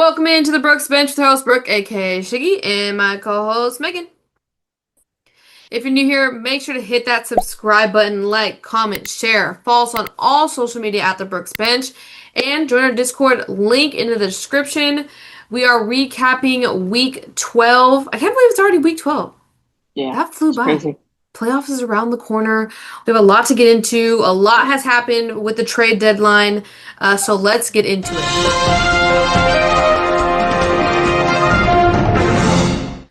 Welcome into the Brooks Bench with host Brooke, aka Shiggy, and my co-host Megan. If you're new here, make sure to hit that subscribe button, like, comment, share, follow us on all social media at the Brooks Bench, and join our Discord link in the description. We are recapping week 12. I can't believe it's already week 12. Yeah, That flew it's by. crazy. Playoffs is around the corner. We have a lot to get into. A lot has happened with the trade deadline. So let's get into it.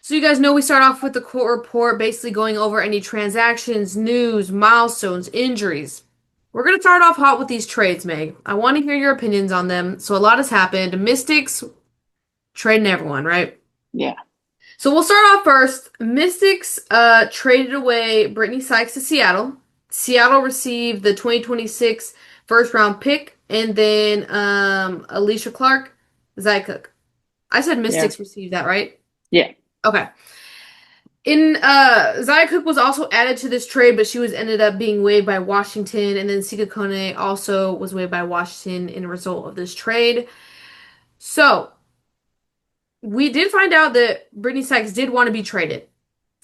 So you guys know we start off with the court report, basically going over any transactions, news, milestones, injuries. We're going to start off hot with these trades, Meg. I want to hear your opinions on them. So a lot has happened. Mystics trading everyone, right? Yeah. So we'll start off first. Mystics traded away Brittany Sykes to Seattle. Seattle received the 2026 first round pick and then Alicia Clark, Zai Cook. I said Yeah. Mystics received that, right? Yeah. Okay. In Zaya Cook was also added to this trade, but she was ended up being waived by Washington, and then Sika Kone also was waived by Washington in a result of this trade. So we did find out that Brittany Sykes did want to be traded.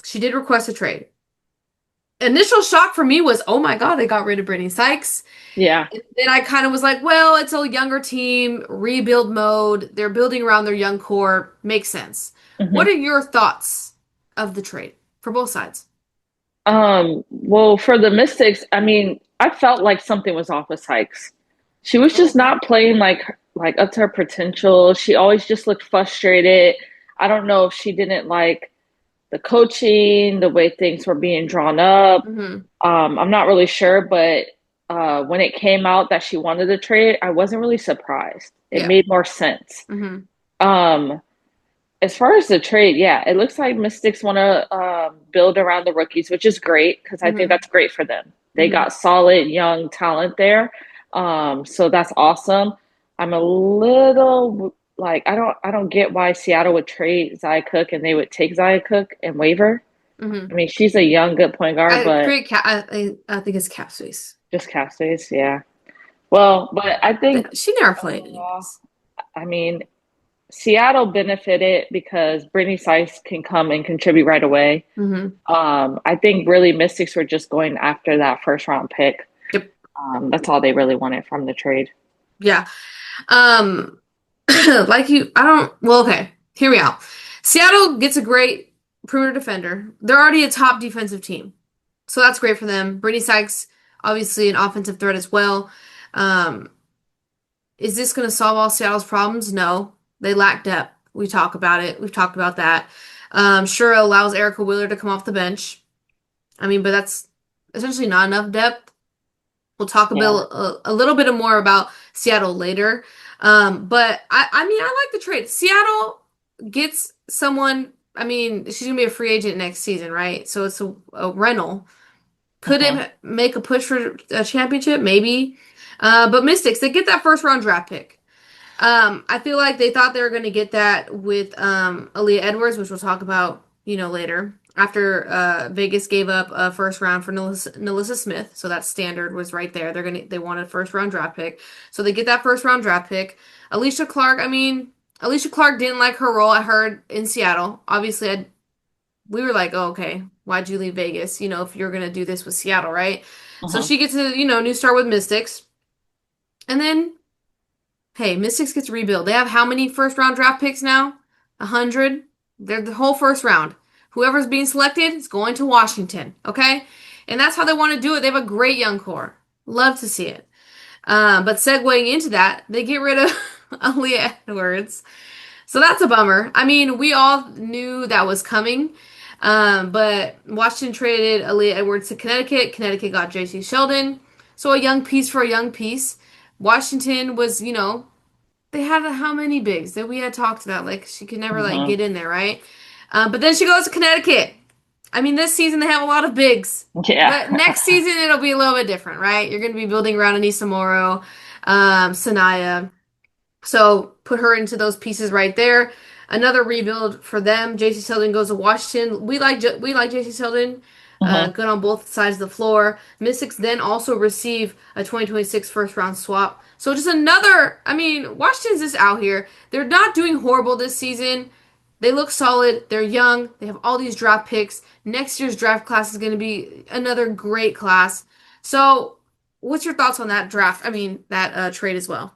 She did request a trade. Initial shock for me was, oh my God, they got rid of Brittany Sykes. Yeah. And then I kind of was like, well, it's a younger team, rebuild mode. They're building around their young core. Makes sense. What hmm are your thoughts of the trade for both sides? well, for the Mystics, I mean, I felt like something was off with Sykes. She was Oh, just okay. not playing like up to her potential. She always just looked frustrated. I don't know if she didn't like the coaching, the way things were being drawn up. hmm I'm not really sure, but when it came out that she wanted to trade, I wasn't really surprised. It Yeah. made more sense. hmm Um, As far as the trade, yeah, it looks like Mystics want to build around the rookies, which is great because I think hmm that's great for them. They hmm got solid young talent there, so that's awesome. I'm a little like I don't get why Seattle would trade Zia Cook and they would take Zia Cook and waive her. I hmm mean, she's a young, good point guard, but Great cap. I think it's cap space. just cap space, yeah. Well, but I think She never played overall, anyways. I mean, Seattle benefited because Brittany Sykes can come and contribute right away. hmm I think really Mystics were just going after that first round pick. Yep. That's all they really wanted from the trade. Yeah. Um, like you, I don't. Well, okay. Hear me out. Seattle gets a great perimeter defender. They're already a top defensive team, so that's great for them. Brittany Sykes, obviously an offensive threat as well. Um, is this going to solve all Seattle's problems? No. They lack depth. We talk about it. We've talked about that. Sure allows Erica Wheeler to come off the bench. I mean, but that's essentially not enough depth. We'll talk Yeah. a little bit more about Seattle later. But I mean, I like the trade. Seattle gets someone. I mean, she's gonna be a free agent next season, right? So it's a rental. Could Uh-huh. it make a push for a championship? Maybe. But Mystics, they get that first round draft pick. I feel like they thought they were going to get that with Aaliyah Edwards, which we'll talk about, later. After Vegas gave up a first round for Nalissa Smith, so that standard was right there. They wanted a first round draft pick, so they get that first round draft pick. Alicia Clark, I mean, Alicia Clark didn't like her role. I heard in Seattle. Obviously, we were like, oh, okay, why'd you leave Vegas? If you're gonna do this with Seattle, right? So Uh-huh. she gets a new start with Mystics, and then hey, Mystics gets rebuild. They have how many first round draft picks now? 100. They're the whole first round. Whoever's being selected is going to Washington. Okay, and that's how they want to do it. They have a great young core. Love to see it. But segueing into that, they get rid of Aaliyah Edwards. So that's a bummer. I mean, we all knew that was coming. But Washington traded Aaliyah Edwards to Connecticut. Connecticut got JC Sheldon. So a young piece for a young piece. Washington was, they had how many bigs that we had talked about? Like she could never like Uh-huh. get in there, right? But then she goes to Connecticut. I mean, this season they have a lot of bigs, Yeah. but next season it'll be a little bit different, right? You're going to be building around Anissa Morrow, Sanaya. So put her into those pieces right there. Another rebuild for them. JC Sheldon goes to Washington. We like JC Sheldon. Hmm. Good on both sides of the floor. Mystics then also receive a 2026 first round swap. So just another, I mean, Washington's just out here. They're not doing horrible this season. They look solid. They're young. They have all these draft picks. Next year's draft class is going to be another great class. So, what's your thoughts on that draft? I mean, that trade as well.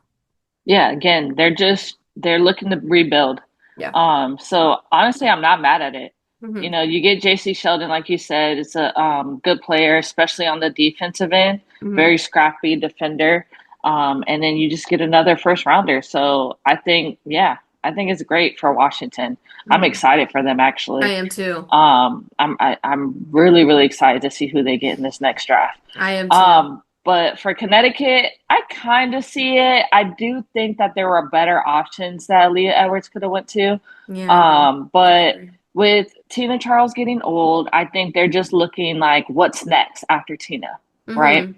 Yeah, again, they're looking to rebuild. Yeah. So honestly, I'm not mad at it. Hmm. You get JC Sheldon, like you said, it's a good player, especially on the defensive end, Hmm. very scrappy defender. And then you just get another first rounder. So I think it's great for Washington. I'm Hmm. excited for them I actually. am too. I'm really, really excited to see who they get in this next draft. I am too. But for Connecticut, I kind of see it. I do think that there were better options that Leah Edwards could have went to. Yeah, I agree. I But agree. with Tina Charles getting old, I think they're just looking like what's next after Tina, right? Hmm.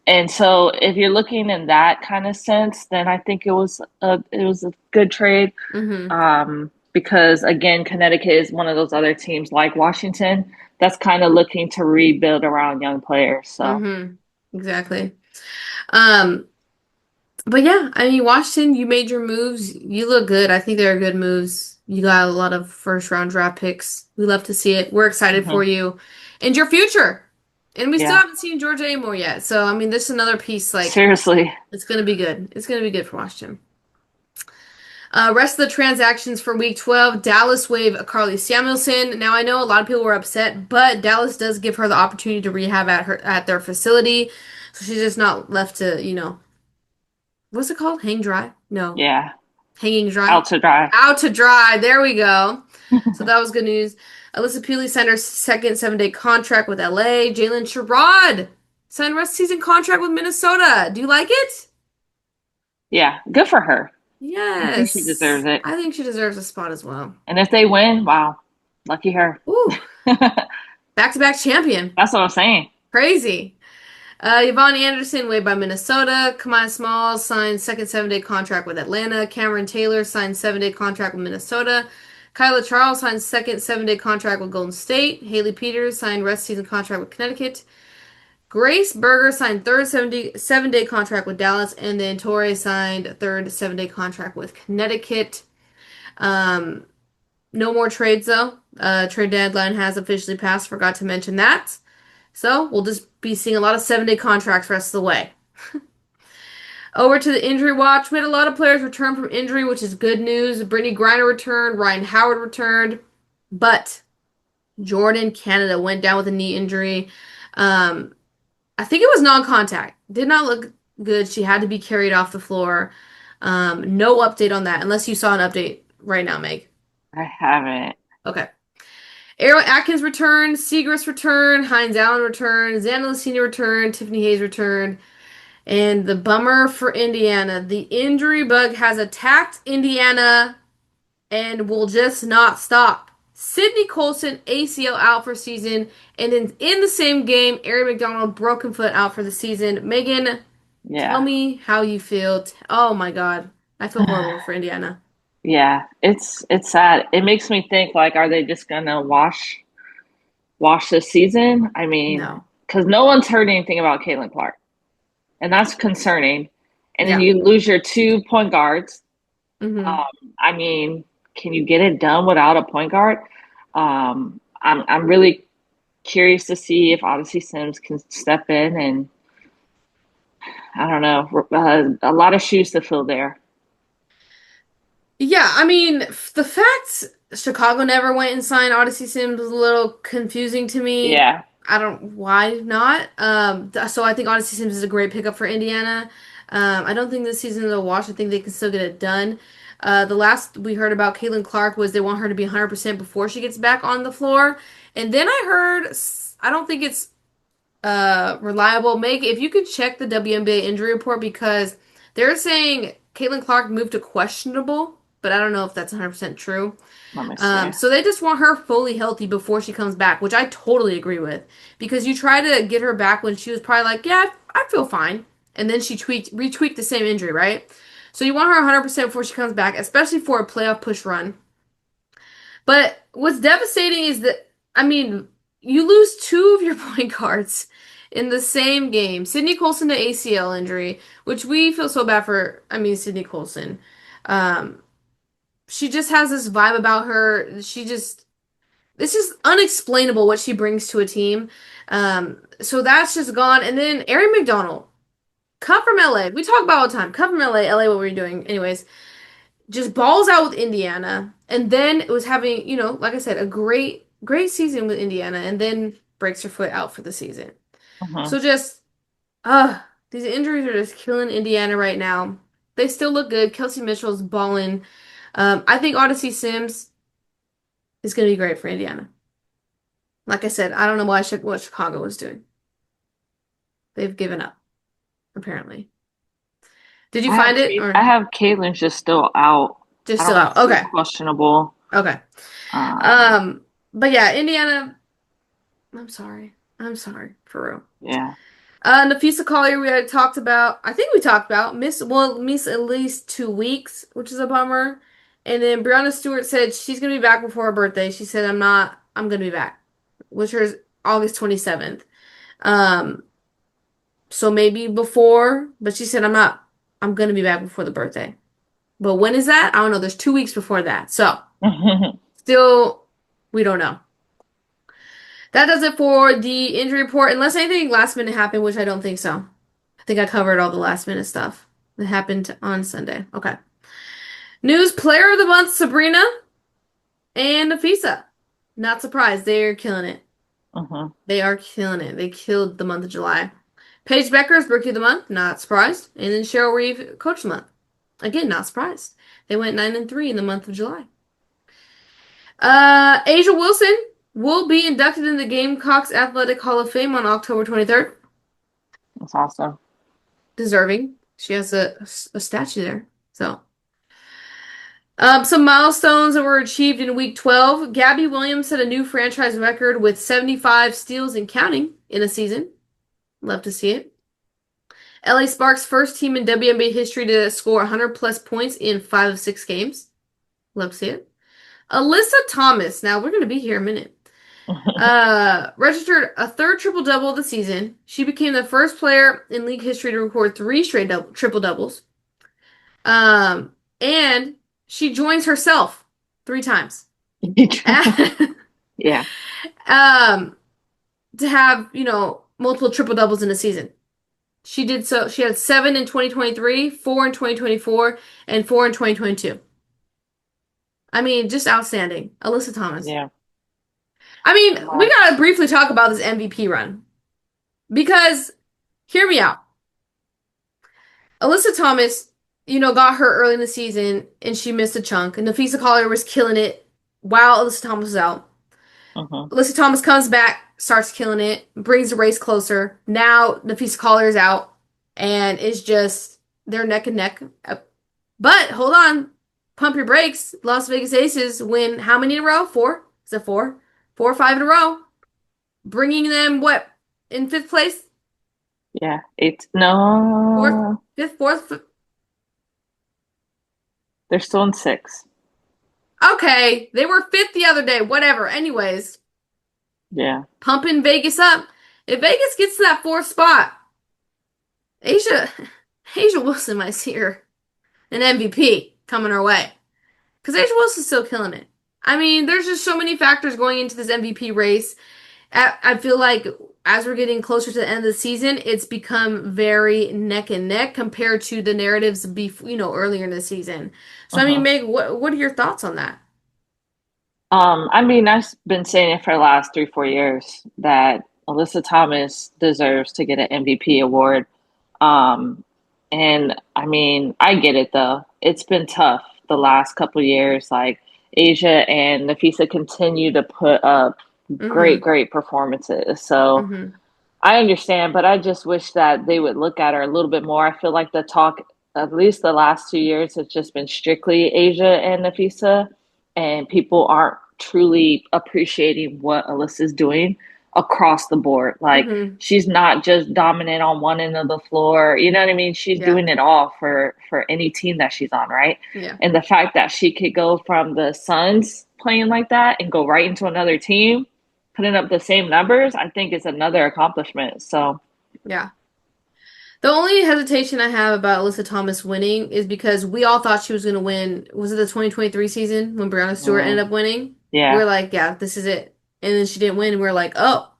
And so if you're looking in that kind of sense, then I think it was a good trade. Hmm. Because again, Connecticut is one of those other teams like Washington that's kind of looking to rebuild around young players. So, Hmm. Exactly. Um, but yeah, I mean, Washington, you made your moves. You look good. I think they're good moves. You got a lot of first round draft picks. We love to see it. We're excited for mhm, you and your future. And we still yeah, haven't seen Georgia anymore yet. So, I mean, this is another piece. Like, seriously, it's going to be good. It's going to be good for Washington. Rest of the transactions for week 12, Dallas waived Carly Samuelson. Now I know a lot of people were upset, but Dallas does give her the opportunity to rehab at their facility. So she's just not left to, what's it called? Hang dry? No, yeah, hanging dry. out to dry. Out to dry. There we go. So that was good news. Alyssa Peely signed her second 7-day contract with LA. Jalen Sherrod signed rest season contract with Minnesota. Do you like it? Yeah, good for her. I think she deserves Yes. it. I think she deserves a spot as well. And if they win, wow, lucky her. Ooh. That's Back-to-back champion. what I'm saying. Crazy. Yvonne Anderson, waived by Minnesota. Kamai Smalls signed second 7-day contract with Atlanta. Cameron Taylor signed 7-day contract with Minnesota. Kyla Charles signed second 7-day contract with Golden State. Haley Peters signed rest season contract with Connecticut. Grace Berger signed third 7-day contract with Dallas. And then Torrey signed third 7-day contract with Connecticut. Um, no more trades though. Trade deadline has officially passed. Forgot to mention that. So we'll just be seeing a lot of 7-day contracts rest of the way. Over to the injury watch. We had a lot of players return from injury, which is good news. Brittany Griner returned, Ryan Howard returned, but Jordan Canada went down with a knee injury. Um, I think it was non-contact. Did not look good. She had to be carried off the floor. No update on that, unless you saw an update right now, Meg. I haven't. Okay. Aaron Atkins returned, Seagrass returned, Hines Allen returned, Xana Senior returned, Tiffany Hayes returned. And the bummer for Indiana, the injury bug has attacked Indiana and will just not stop. Sydney Colson ACL out for season, and in the same game, Ari McDonald broken foot out for the season. Megan, tell Yeah. me how you feel. Oh my God, I feel horrible for Indiana. Yeah, it's sad. It makes me think like, are they just gonna wash this season? I mean, No. because no one's heard anything about Caitlin Clark, and that's concerning. And then Yeah. you lose your two point guards. Hmm. Um, I mean, can you get it done without a point guard? I'm really curious to see if Odyssey Sims can step in, and I don't know, a lot of shoes to fill there. Yeah, I mean, the fact Chicago never went and signed Odyssey Sims was a little confusing to me. Yeah, I don't why not. So I think Odyssey Sims is a great pickup for Indiana. I don't think this season is a wash. I think they can still get it done. The last we heard about Caitlin Clark was they want her to be 100% before she gets back on the floor. And then I heard, I don't think it's reliable. Meg, if you could check the WNBA injury report because they're saying Caitlin Clark moved to questionable, but I don't know if that's 100% true. let me see. So they just want her fully healthy before she comes back, which I totally agree with. Because you try to get her back when she was probably like, yeah, I feel fine. And then she retweaked the same injury, right? So you want her 100% before she comes back, especially for a playoff push run. But what's devastating is that, I mean, you lose two of your point guards in the same game. Sydney Colson to ACL injury, which we feel so bad for. I mean, Sydney Colson. Um, she just has this vibe about her. This is unexplainable what she brings to a team. So that's just gone. And then Erin McDonald, cut from LA. We talk about all the time. Cut from LA. LA, what were you doing? Anyways, just balls out with Indiana. And then it was having, like I said, a great season with Indiana. And then breaks her foot out for the season. Mhm. So just, uh, these injuries are just killing Indiana right now. They still look good. Kelsey Mitchell's balling. I think Odyssey Sims is going to be great for Indiana. Like I said, I don't know what Chicago was doing. They've given up, apparently. Did you find it I or have Caitlin's just still out. just I still don't know out? if she's Okay. questionable. Okay. Um, Um, but yeah, Indiana, I'm sorry. I'm sorry, for real. yeah. Nafisa Collier, we had talked about, I think we talked about, miss at least 2 weeks, which is a bummer. And then Brianna Stewart said she's gonna be back before her birthday. She said, I'm gonna be back, which is August 27th. Um, so maybe before, but she said, I'm gonna be back before the birthday. But when is that? I don't know. There's 2 weeks before that. So still, we don't know. That does it for the injury report, unless anything last minute happened, which I don't think so. I think I covered all the last minute stuff that happened on Sunday. Okay. News player of the month, Sabrina and Nafisa. Not surprised. They're killing it. Mhm. They are killing it. They killed the month of July. Paige Becker's Rookie of the Month. Not surprised. And then Cheryl Reeve, Coach of the Month. Again, not surprised. They went 9-3 in the month of July. Asia Wilson will be inducted in the Gamecocks Athletic Hall of Fame on October 23rd. That's awesome. Deserving. She has a statue there. So, some milestones that were achieved in week 12. Gabby Williams set a new franchise record with 75 steals and counting in a season. Love to see it. LA Sparks first team in WNBA history to score 100 plus points in 5 of 6 games. Love to see it. Alyssa Thomas. Now we're going to be here a minute. Registered a third triple double of the season. She became the first player in league history to record 3 straight triple doubles. And she joins herself 3 times. Yeah. um, to have multiple triple doubles in a season. She did so. She had 7 in 2023, 4 in 2024, and 4 in 2022. I mean, just outstanding. Alyssa Thomas. Yeah. I mean, we Wow. gotta briefly talk about this MVP run because, hear me out. Alyssa Thomas, got hurt early in the season and she missed a chunk. And Nafisa Collier was killing it while Alyssa Thomas was out. Mhm. Alyssa Thomas comes back, starts killing it, brings the race closer. Now Nafisa Collier is out, and it's just they're neck and neck. But hold on, pump your brakes. Las Vegas Aces win how many in a row? Four? Is it four? 4 or 5 in a row, bringing them what in fifth place? Yeah. It's Fourth, no. fifth, fourth. They're still in six. Okay, they were fifth the other day. Whatever. Anyways, Yeah. pumping Vegas up. If Vegas gets to that fourth spot, Asia, Asia Wilson might see her an MVP coming our way. Because Asia Wilson's still killing it. I mean, there's just so many factors going into this MVP race. I feel like as we're getting closer to the end of the season, it's become very neck and neck compared to the narratives earlier in the season. So I mean, Mhm. Meg, what are your thoughts on that? I mean, I've been saying it for the last 3, 4 years that Alyssa Thomas deserves to get an MVP award. Um, and I mean, I get it though. It's been tough the last couple of years. Like Asia and Nafisa continue to put up great, Mm-hmm. great performances. So Mm-hmm. I understand, but I just wish that they would look at her a little bit more. I feel like the talk, at least the last 2 years, has just been strictly Asia and Nafisa, and people aren't truly appreciating what Alyssa's doing across the board. Like Mm-hmm. she's not just dominant on one end of the floor. You know what I mean? She's Yeah. doing it all for any team that she's on, right? Yeah. And the fact that she could go from the Suns playing like that and go right into another team, putting up the same numbers, I think is another accomplishment. So, Yeah. The only hesitation I have about Alyssa Thomas winning is because we all thought she was going to win. Was it the 2023 season when Brianna Stewart ended mm, up winning? We're yeah, like, yeah, this is it. And then she didn't win. And we're like, oh,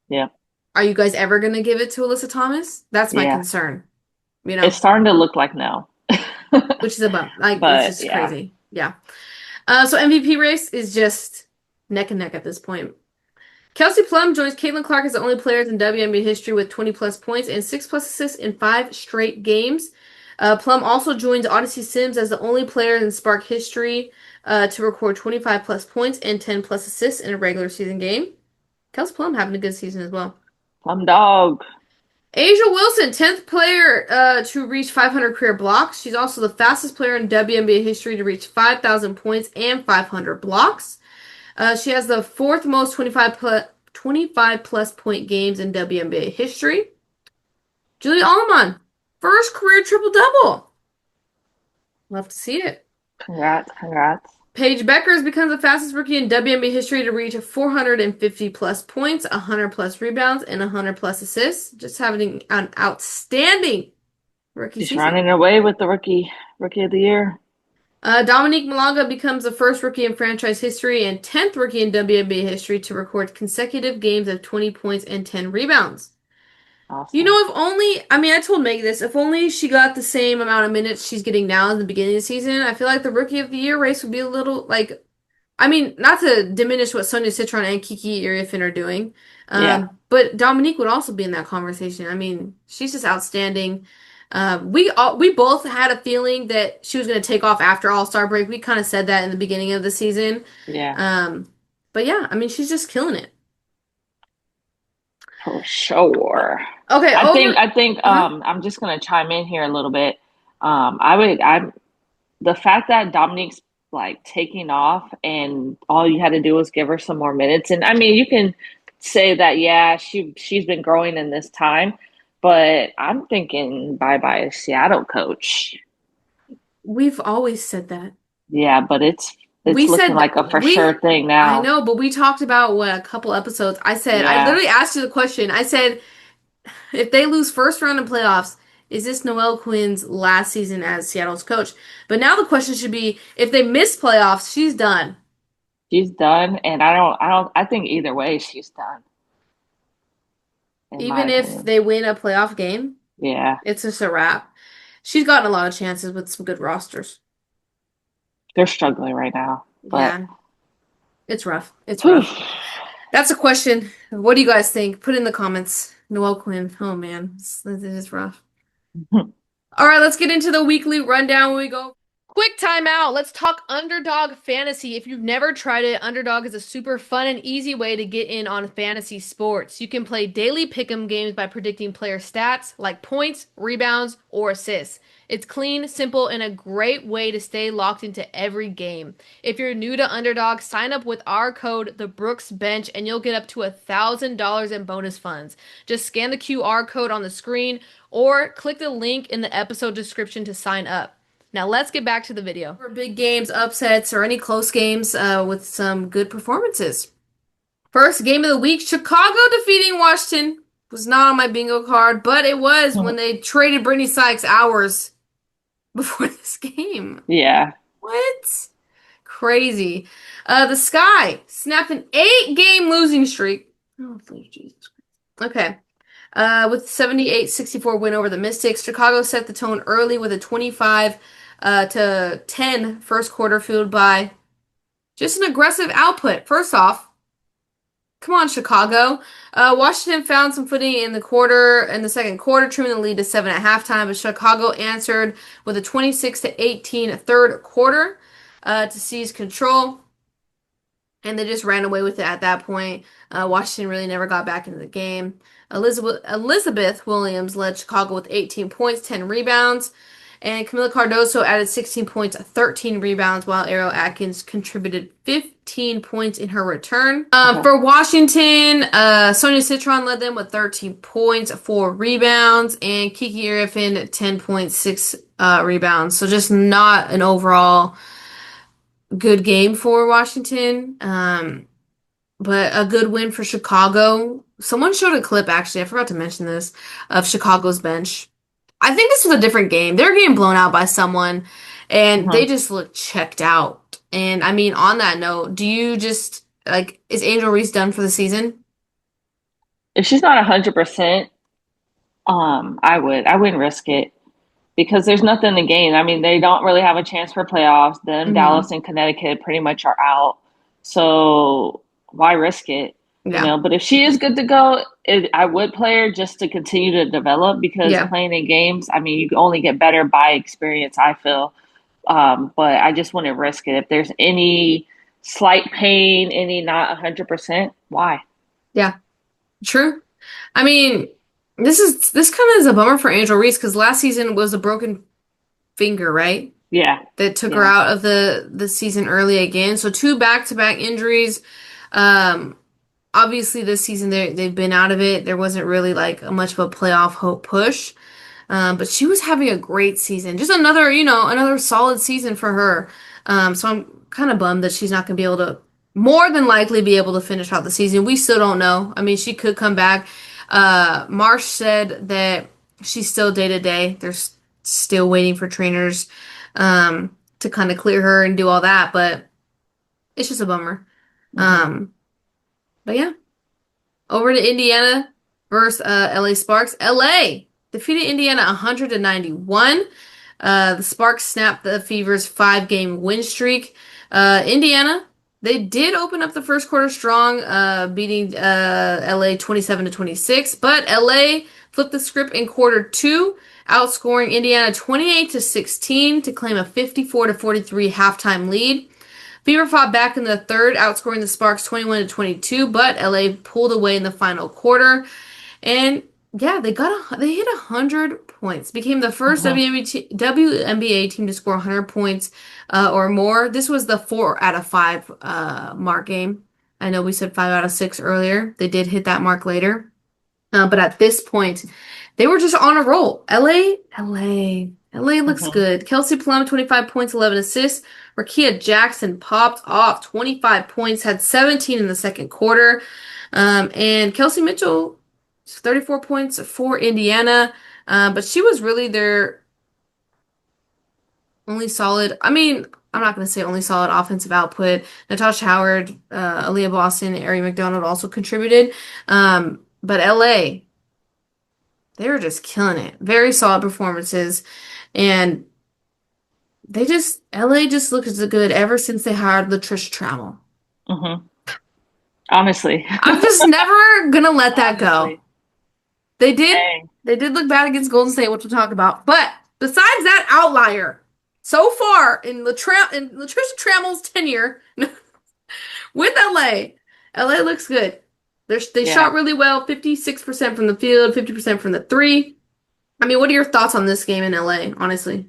yeah, are you guys ever going to give it to Alyssa Thomas? That's my yeah. concern, you It's know, starting to look like no. which is a bum. Like, it's But just yeah, crazy. Yeah. So MVP race is just neck and neck at this point. Kelsey Plum joins Caitlin Clark as the only players in WNBA history with 20 plus points and 6 plus assists in 5 straight games. Plum also joins Odyssey Sims as the only player in Spark history to record 25 plus points and 10 plus assists in a regular season game. Kelsey Plum having a good season as well. plum dog. Asia Wilson, 10th player to reach 500 career blocks. She's also the fastest player in WNBA history to reach 5,000 points and 500 blocks. She has the fourth most 25 plus point games in WNBA history. Julia Allman, first career triple double. Love to see it. Congrats, congrats. Paige Beckers becomes the fastest rookie in WNBA history to reach 450 plus points, 100 plus rebounds, and 100 plus assists. Just having an outstanding rookie She's season. running away with the rookie of the year. Dominique Malaga becomes the first rookie in franchise history and 10th rookie in WNBA history to record consecutive games of 20 points and 10 rebounds. You Awesome. know, if only, I mean, I told Meg this, if only she got the same amount of minutes she's getting now in the beginning of the season, I feel like the Rookie of the Year race would be a little, like, I mean, not to diminish what Sonia Citron and Kiki Iriefin are doing, Yeah, but Dominique would also be in that conversation. I mean, she's just outstanding. We both had a feeling that she was going to take off after All-Star break. We kind of said that in the beginning of the season. yeah, Um, but yeah, I mean, she's just killing it. for sure. Okay, over. I think Uh-huh. I'm just gonna chime in here a little bit. I the fact that Dominique's like taking off and all you had to do was give her some more minutes. And I mean, you can say that, yeah, she's been growing in this time, but I'm thinking bye bye Seattle coach. We've always said that. Yeah, but it's We looking said like a for we sure thing I now. know, but we talked about what a couple episodes. I Yeah, literally asked you the question. I said if they lose first round in playoffs, is this Noelle Quinn's last season as Seattle's coach? But now the question should be if they miss playoffs, she's done. she's done, and I think either way she's done, in my Even if opinion. they win a playoff game, Yeah, it's just a wrap. She's gotten a lot of chances with some good rosters. they're struggling right now, but Yeah, it's rough. It's whew. rough. That's a question. What do you guys think? Put in the comments. Noelle Quinn. Oh man, this is rough. All right, let's get into the weekly rundown when we go. Quick timeout. Let's talk Underdog Fantasy. If you've never tried it, Underdog is a super fun and easy way to get in on fantasy sports. You can play daily pick'em games by predicting player stats like points, rebounds, or assists. It's clean, simple, and a great way to stay locked into every game. If you're new to Underdog, sign up with our code THEBROOKESBENCH and you'll get up to $1,000 in bonus funds. Just scan the QR code on the screen or click the link in the episode description to sign up. Now let's get back to the video. For big games, upsets, or any close games with some good performances. First game of the week, Chicago defeating Washington. Was not on my bingo card, but it was when they traded Brittany Sykes hours before this game. Yeah. What? Crazy. The Sky snapped an 8-game losing streak. Oh, please, Jesus. Okay. With 78-64 win over the Mystics, Chicago set the tone early with a 25 to 10 first quarter fueled by just an aggressive output. First off, come on, Chicago. Washington found some footing in the second quarter, trimming the lead to 7 at halftime, but Chicago answered with a 26 to 18 third quarter to seize control. And they just ran away with it at that point. Washington really never got back into the game. Elizabeth Williams led Chicago with 18 points, 10 rebounds. And Camila Cardoso added 16 points, 13 rebounds, while Ariel Atkins contributed 15 points in her return. Okay. For Washington, Sonia Citron led them with 13 points, 4 rebounds, and Kiki Iriefin 10.6 rebounds. So just not an overall good game for Washington. but a good win for Chicago. Someone showed a clip, actually, I forgot to mention this, of Chicago's bench. I think this was a different game. They were getting blown out by someone, and they Mhm. just looked checked out. And I mean, on that note, do you just like is Angel Reese done for the season? If she's not 100%, I wouldn't risk it because there's nothing to gain. I mean, they don't really have a chance for playoffs. Them, Hmm. Dallas, and Connecticut pretty much are out. So why risk it? Yeah. But if she is good to go, I would play her just to continue to develop because Yeah. playing in games, I mean, you can only get better by experience, I feel. But I just wouldn't risk it. If there's any slight pain, any not 100%, why? Yeah. True. I mean, this kind of is a bummer for Angel Reese because last season was a broken finger, right? Yeah, That took her yeah. out of the season early again. So two back-to-back injuries. Um, Obviously this season they've been out of it. There wasn't really like much of a playoff hope push. But she was having a great season. Just another, another solid season for her. So I'm kind of bummed that she's not going to be able to, more than likely be able to finish out the season. We still don't know. I mean, she could come back. Marsh said that she's still day to day. They're still waiting for trainers, to kind of clear her and do all that, but it's just a bummer. Hmm. Um, but yeah. Over to Indiana versus LA Sparks. LA defeated Indiana 100 to 91. The Sparks snapped the Fever's 5-game win streak. Indiana, they did open up the first quarter strong, beating LA 27 to 26, but LA flipped the script in quarter two, outscoring Indiana 28 to 16 to claim a 54 to 43 halftime lead. Fever fought back in the third, outscoring the Sparks 21 to 22, but LA pulled away in the final quarter. And yeah, they hit 100 points. Became the first Hmm. WNBA team to score 100 points or more. This was the 4 out of 5 mark game. I know we said 5 out of 6 earlier. They did hit that mark later. But at this point, they were just on a roll. LA looks Hmm. good. Kelsey Plum, 25 points, 11 assists. Rakia Jackson popped off 25 points, had 17 in the second quarter. And Kelsey Mitchell, 34 points for Indiana. But she was really their only solid, I mean, I'm not going to say only solid offensive output. Natasha Howard, Aaliyah Boston, Ari McDonald also contributed. But LA, they were just killing it. Very solid performances. And LA just looks good ever since they hired Latricia Trammell. Hmm. Honestly, I'm just never gonna let that go. honestly, They did, hey, they did look bad against Golden State, which we'll talk about. But besides that outlier, so far in Latricia Trammell's tenure with LA, LA looks good. They yeah. shot really well, 56% from the field, 50% from the three. I mean, what are your thoughts on this game in LA, honestly?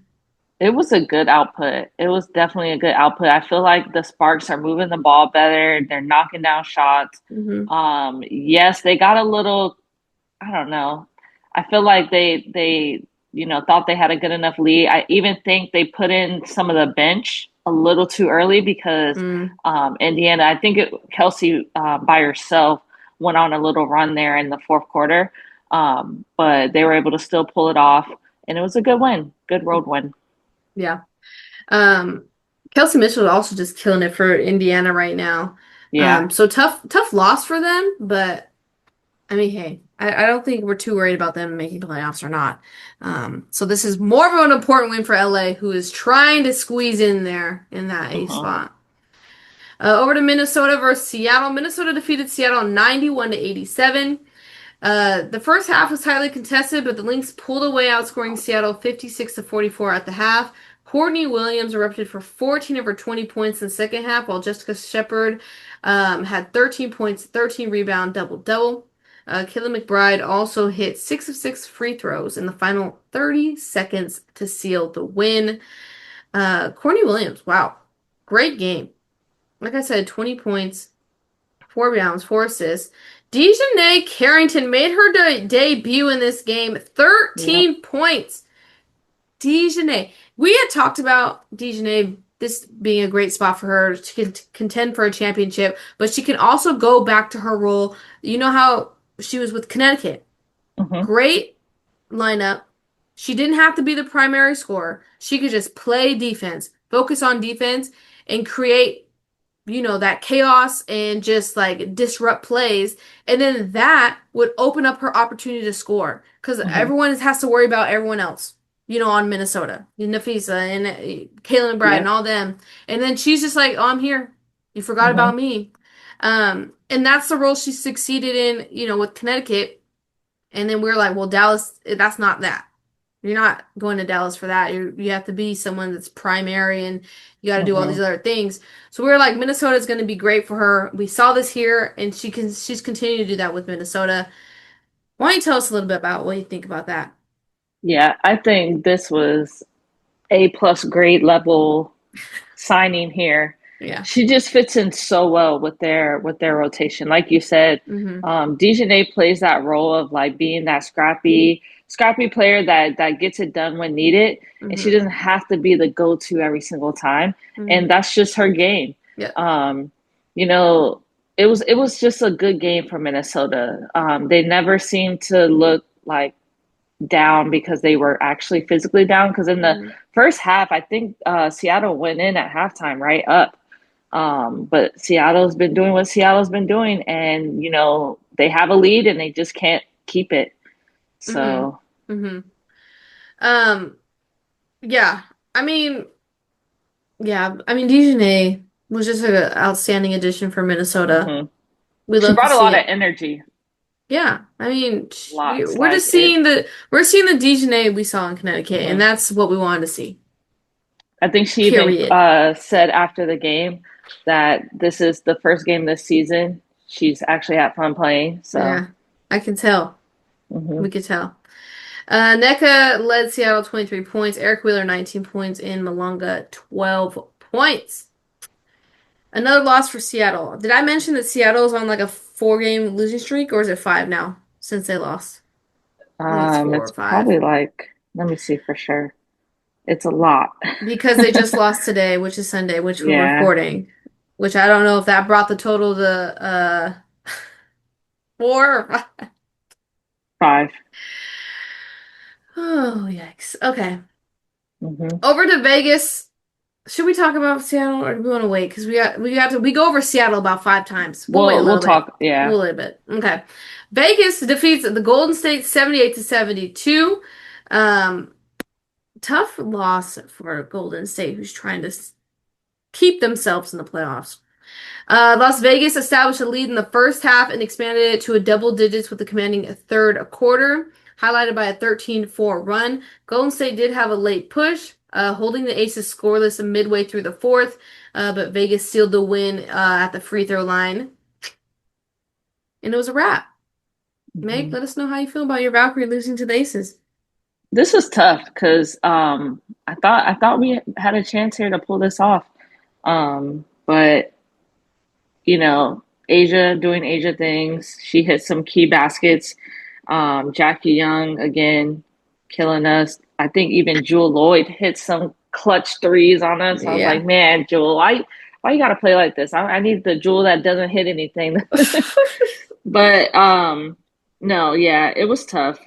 It was a good output. It was definitely a good output. I feel like the Sparks are moving the ball better. They're knocking down shots. Hmm. Yes, they got a little, I don't know. I feel like thought they had a good enough lead. I even think they put in some of the bench a little too early because Mm, Indiana, Kelsey by herself went on a little run there in the fourth quarter. But they were able to still pull it off, and it was a good win, good road win. yeah. Um, Kelsey Mitchell is also just killing it for Indiana right now. Yeah. So tough loss for them, but I mean, hey, I don't think we're too worried about them making playoffs or not. So this is more of an important win for LA, who is trying to squeeze in there in that A Hmm. spot. Over to Minnesota versus Seattle. Minnesota defeated Seattle 91 to 87. The first half was highly contested, but the Lynx pulled away, outscoring Seattle 56 to 44 at the half. Courtney Williams erupted for 14 of her 20 points in the second half, while Jessica Shepard had 13 points, 13 rebound, double double. Kayla McBride also hit 6 of 6 free throws in the final 30 seconds to seal the win. Courtney Williams, wow, great game. Like I said, 20 points, 4 rebounds, 4 assists. Dejanay Carrington made her debut in this game. Yep. 13 points. Dejanay. We had talked about Dejanay. this being a great spot for her to contend for a championship, but she can also go back to her role. You know how she was with Connecticut. Hmm. Great lineup. She didn't have to be the primary scorer. She could just play defense, focus on defense, and create, that chaos and just like disrupt plays. And then that would open up her opportunity to score because Hmm. everyone has to worry about everyone else, on Minnesota. Nafisa and Kaylin Bride and Yeah. all them. And then she's just like, oh, I'm here. You forgot Hmm. about me. And that's the role she succeeded in, with Connecticut. And then we're like, well, Dallas, that's not that. You're not going to Dallas for that. You have to be someone that's primary and you got to do all these Hmm. other things. So we were like, Minnesota's going to be great for her. We saw this here, and she's continuing to do that with Minnesota. Why don't you tell us a little bit about what you think about that? Yeah, I think this was A plus grade level signing here. Yeah. She just fits in so well with their rotation. Like you said, Mm-hmm. Dejanay plays that role of like being that scrappy player that gets it done when needed, and she Mm-hmm. doesn't have to be the go-to every single time. Mm-hmm. And that's just her game. Yeah. Um, you know, it was just a good game for Minnesota. They never seemed to look like down because they were actually physically down. Because in the Mm-hmm. first half, I think Seattle went in at halftime right up. But Seattle's been doing what Seattle's been doing, and they have a lead and they just can't keep it. Mm-hmm. So, Mm-hmm. Um, yeah. I mean, yeah. I mean, Dejanay was just an outstanding addition for Minnesota. mhm. We She love to brought a see lot of it. energy, Yeah, I mean, lots. we're Like just it, seeing the Dejanay we saw in Connecticut, and mhm. that's what we wanted to see. I think she even Period. said after the game that this is the first game this season she's actually had fun playing. So, Yeah, I can tell. mhm. We could tell. NECA led Seattle 23 points. Eric Wheeler 19 points. And Malonga 12 points. Another loss for Seattle. Did I mention that Seattle's on like a 4-game losing streak, or is it 5 now since they lost? I think it's 4 or It's 5 probably like, let me see for sure. It's a lot. because they just lost today, which is Sunday, which we're Yeah, recording. Which I don't know if that brought the total to 4 or 5. 5. Oh, yikes. Okay. Hmm. Over to Vegas. Should we talk about Seattle or do we want to wait? Because we go over Seattle about 5 times. We'll wait a We'll little bit. talk. Yeah. We'll wait a bit. Okay. Vegas defeats the Golden State 78 to 72. Um, tough loss for Golden State, who's trying to keep themselves in the playoffs. Las Vegas established a lead in the first half and expanded it to a double digits with the commanding third quarter, highlighted by a 13-4 run. Golden State did have a late push, holding the Aces scoreless midway through the fourth, but Vegas sealed the win at the free throw line, and it was a wrap. Meg, Hmm. let us know how you feel about your Valkyrie losing to the Aces. This was tough because I thought we had a chance here to pull this off. But Asia doing Asia things. She hit some key baskets. Jackie Young again killing us. I think even Jewel Lloyd hit some clutch threes on us. I was Yeah. like, man, Jewel, why you gotta play like this? I need the Jewel that doesn't hit anything. But no, yeah, it was tough.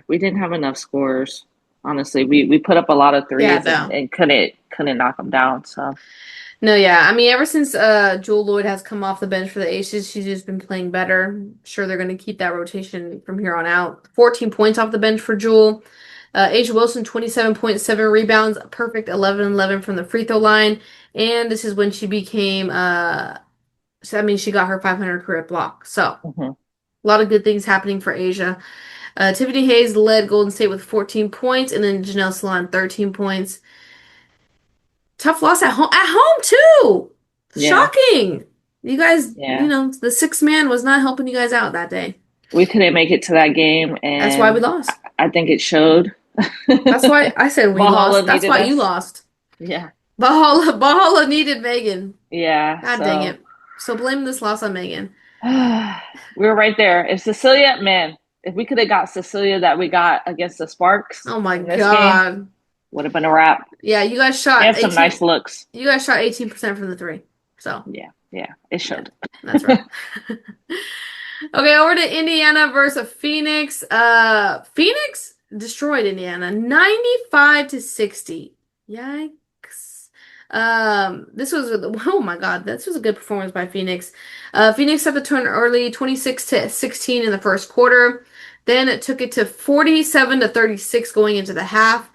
We didn't have enough scores. Honestly, we put up a lot of Yeah, threes and, no. and couldn't knock them down. So, No, yeah. I mean, ever since Jewel Lloyd has come off the bench for the Aces, she's just been playing better. Sure, they're going to keep that rotation from here on out. 14 points off the bench for Jewel. Asia Wilson, 27.7 rebounds, perfect 11-11 from the free throw line. And this is when she became, so, I mean, she got her 500 career block. So, a mhm. lot of good things happening for Asia. Tiffany Hayes led Golden State with 14 points, and then Janelle Salon, 13 points. Tough loss at home. At home too. Yeah, Shocking. You guys, yeah. the sixth man was not helping you guys out that day. We couldn't make it to that game, That's why we and lost. I think it showed. That's why I said we lost. Valhalla That's needed why you us. lost. Yeah, Bahala needed Megan. yeah. God dang So it. So blame this loss on Megan. we were right there. If Cecilia, man, if we could have got Cecilia that we got against the Sparks Oh my in this game, God. would have been a wrap. Yeah, They had some nice looks. You guys shot 18% from the three. So, Yeah, yeah, it yeah, showed. that's rough. Okay, over to Indiana versus Phoenix. Phoenix destroyed Indiana 95 to 60. Yikes. This was oh my God, this was a good performance by Phoenix. Phoenix set the tone early, 26 to 16 in the first quarter. Then it took it to 47 to 36 going into the half.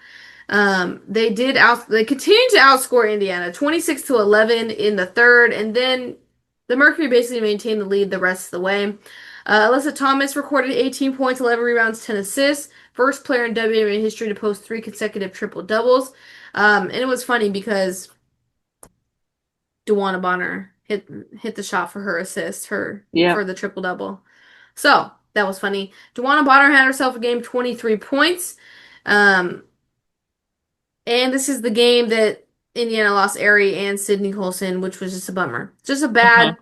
They continued to outscore Indiana 26 to 11 in the third, and then the Mercury basically maintained the lead the rest of the way. Alyssa Thomas recorded 18 points, 11 rebounds, 10 assists. First player in WNBA history to post 3 consecutive triple doubles. And it was funny because DeWanna Bonner hit the shot for her assist, her Yeah. for the triple double. So that was funny. DeWanna Bonner had herself a game 23 points. Um, and this is the game that Indiana lost Ari and Sydney Colson, which was just a bummer. Just a Hmm. bad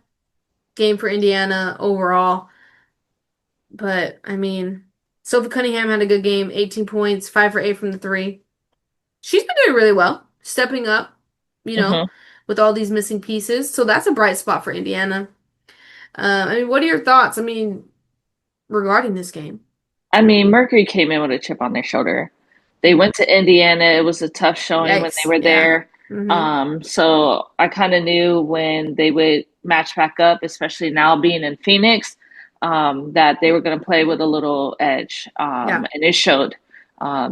game for Indiana overall. But I mean, Sophie Cunningham had a good game, 18 points, 5 for 8 from the three. She's been doing really well, stepping up, you know, Hmm. with all these missing pieces. So that's a bright spot for Indiana. I mean, what are your thoughts? I mean, regarding this game? I mean, Mercury came in with a chip on their shoulder. They went to Indiana. It was a tough showing when they Yikes. were Yeah. there. Mm-hmm. So I kind of knew when they would match back up, especially now being in Phoenix, that they were going to play with a little edge. Yeah. And it showed.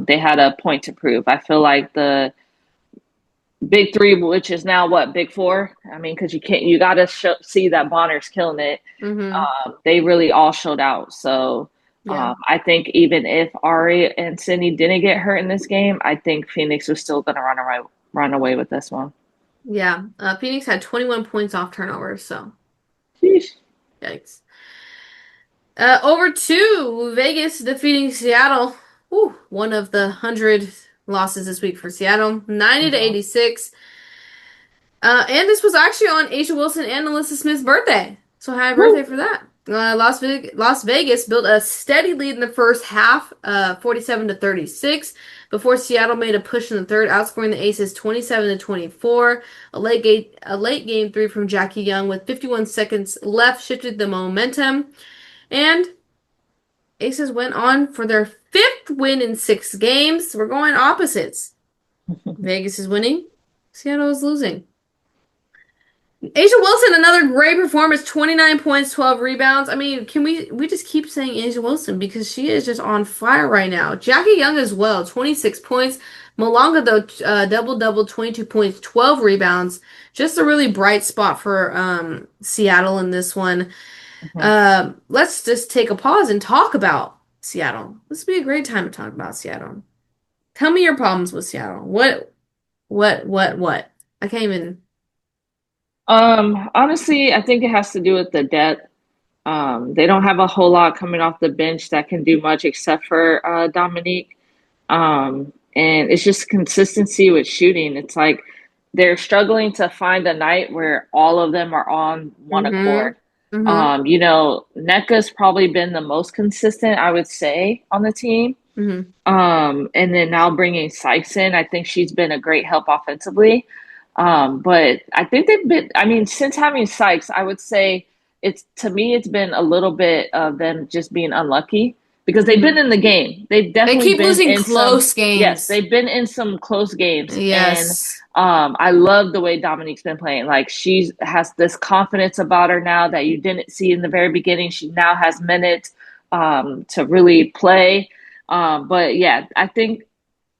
They had a point to prove. I feel like the big three, which is now what, big four? I mean, because you got to see that Bonner's killing it. Mm-hmm. They really all showed out. So Yeah. I think even if Ari and Sydney didn't get hurt in this game, I think Phoenix was still going to run away with this one. Yeah. Phoenix had 21 points off turnovers, so Sheesh. yikes. Over to Vegas defeating Seattle. Ooh, one of the 100 losses this week for Seattle, 90 to Mhm. 86. And this was actually on Asia Wilson and Alyssa Smith's birthday. So happy birthday Woo. for that. Las Vegas built a steady lead in the first half, 47 to 36, before Seattle made a push in the third, outscoring the Aces 27 to 24. A late game three from Jackie Young with 51 seconds left shifted the momentum, and Aces went on for their fifth win in 6 games. We're going opposites. Vegas is winning. Seattle is losing. Asia Wilson, another great performance, 29 points, 12 rebounds. I mean, can we just keep saying Asia Wilson because she is just on fire right now. Jackie Young as well, 26 points. Malonga though, double, 22 points, 12 rebounds. Just a really bright spot for Seattle in this one. Mhm. Let's just take a pause and talk about Seattle. This would be a great time to talk about Seattle. Tell me your problems with Seattle. What? I can't even. Honestly, I think it has to do with the depth. They don't have a whole lot coming off the bench that can do much except for Dominique. And it's just consistency with shooting. It's like they're struggling to find a night where all of them are on one Mm-hmm. accord. Mm-hmm. NECA's probably been the most consistent, I would say, on the team. Mm-hmm. And then now bringing Sykes in, I think she's been a great help offensively. But I think I mean, since having Sykes, I would say to me, it's been a little bit of them just being unlucky because they've Mm-hmm. been in the game. They've They definitely keep been losing in some, close yes, games. they've been in some close games. And Yes. I love the way Dominique's been playing. Like she has this confidence about her now that you didn't see in the very beginning. She now has minutes to really play. But yeah, I think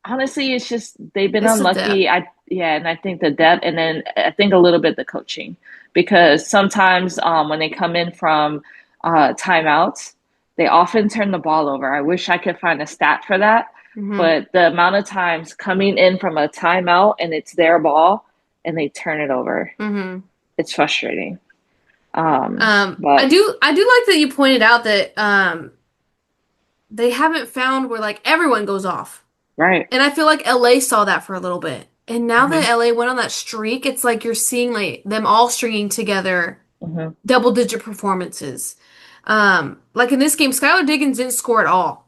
honestly, it's just they've been It's the depth. unlucky. And I think the depth, and then I think a little bit the coaching, because sometimes when they come in from timeouts, they often turn the ball over. I wish I could find a stat for that, Mm-hmm. but the amount of times coming in from a timeout and it's their ball and they turn it over, Mm-hmm. it's frustrating. I But do like that you pointed out that they haven't found where like everyone goes off. right. And I feel like LA saw that for a little bit. And now that Hmm. LA went on that streak, it's like you're seeing like them all stringing together Hmm. double digit performances. Like in this game, Skylar Diggins didn't score at all.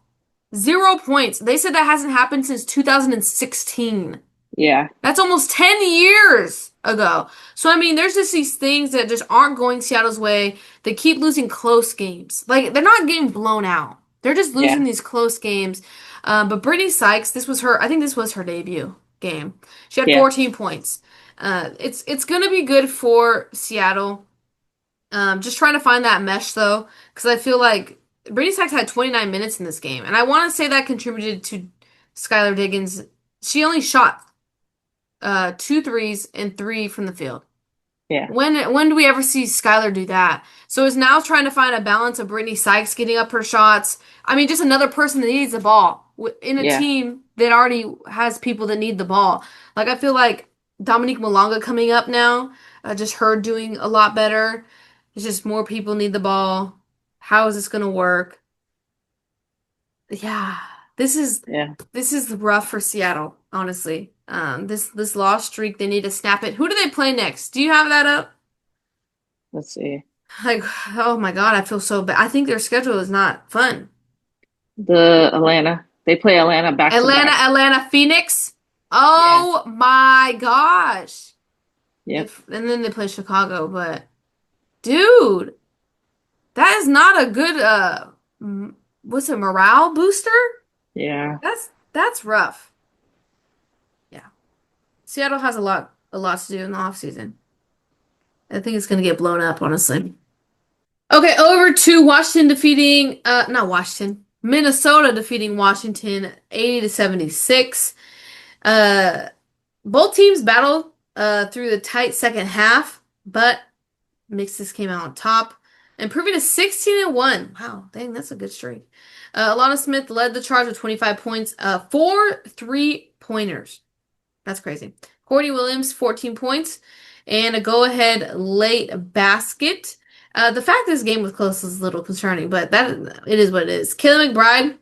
0 points. They said that hasn't happened since 2016. Yeah. That's almost 10 years ago. So, I mean, there's just these things that just aren't going Seattle's way. They keep losing close games. Like, they're not getting blown out. They're just losing Yeah. these close games. But Brittany Sykes, I think this was her debut game. She had Yeah. 14 points. It's going to be good for Seattle. Just trying to find that mesh, though, because I feel like Brittany Sykes had 29 minutes in this game. And I want to say that contributed to Skylar Diggins. She only shot two threes and three from the field. Yeah. When do we ever see Skylar do that? So it's now trying to find a balance of Brittany Sykes getting up her shots. I mean, just another person that needs the ball in a Yeah. team that already has people that need the ball. Like I feel like Dominique Malonga coming up now, just her doing a lot better. It's just more people need the ball. How is this gonna work? Yeah, this is Yeah. this is rough for Seattle, honestly. This loss streak, they need to snap it. Who do they play next? Do you have that up? Let's see. Like, oh my God, I feel so bad. I think their schedule is not fun. The Atlanta. They play Atlanta back to Atlanta, back. Atlanta, Phoenix. Yeah. Oh my gosh. Yep. And then they play Chicago, but dude, that is not a good what's it, morale booster? Yeah. That's rough. Yeah. Seattle has a lot to do in the offseason. I think it's gonna get blown up, honestly. Okay, over to Washington defeating not Washington, Minnesota defeating Washington 80 to 76. Uh both teams battled through the tight second half, but Mixes came out on top, improving to 16 and 1. Wow, dang, that's a good streak. Alana Smith led the charge with 25 points, 4 3-pointers. That's crazy. Courtney Williams, 14 points, and a go-ahead late basket. The fact this game was close is a little concerning, but that it is what it is. Kayla McBride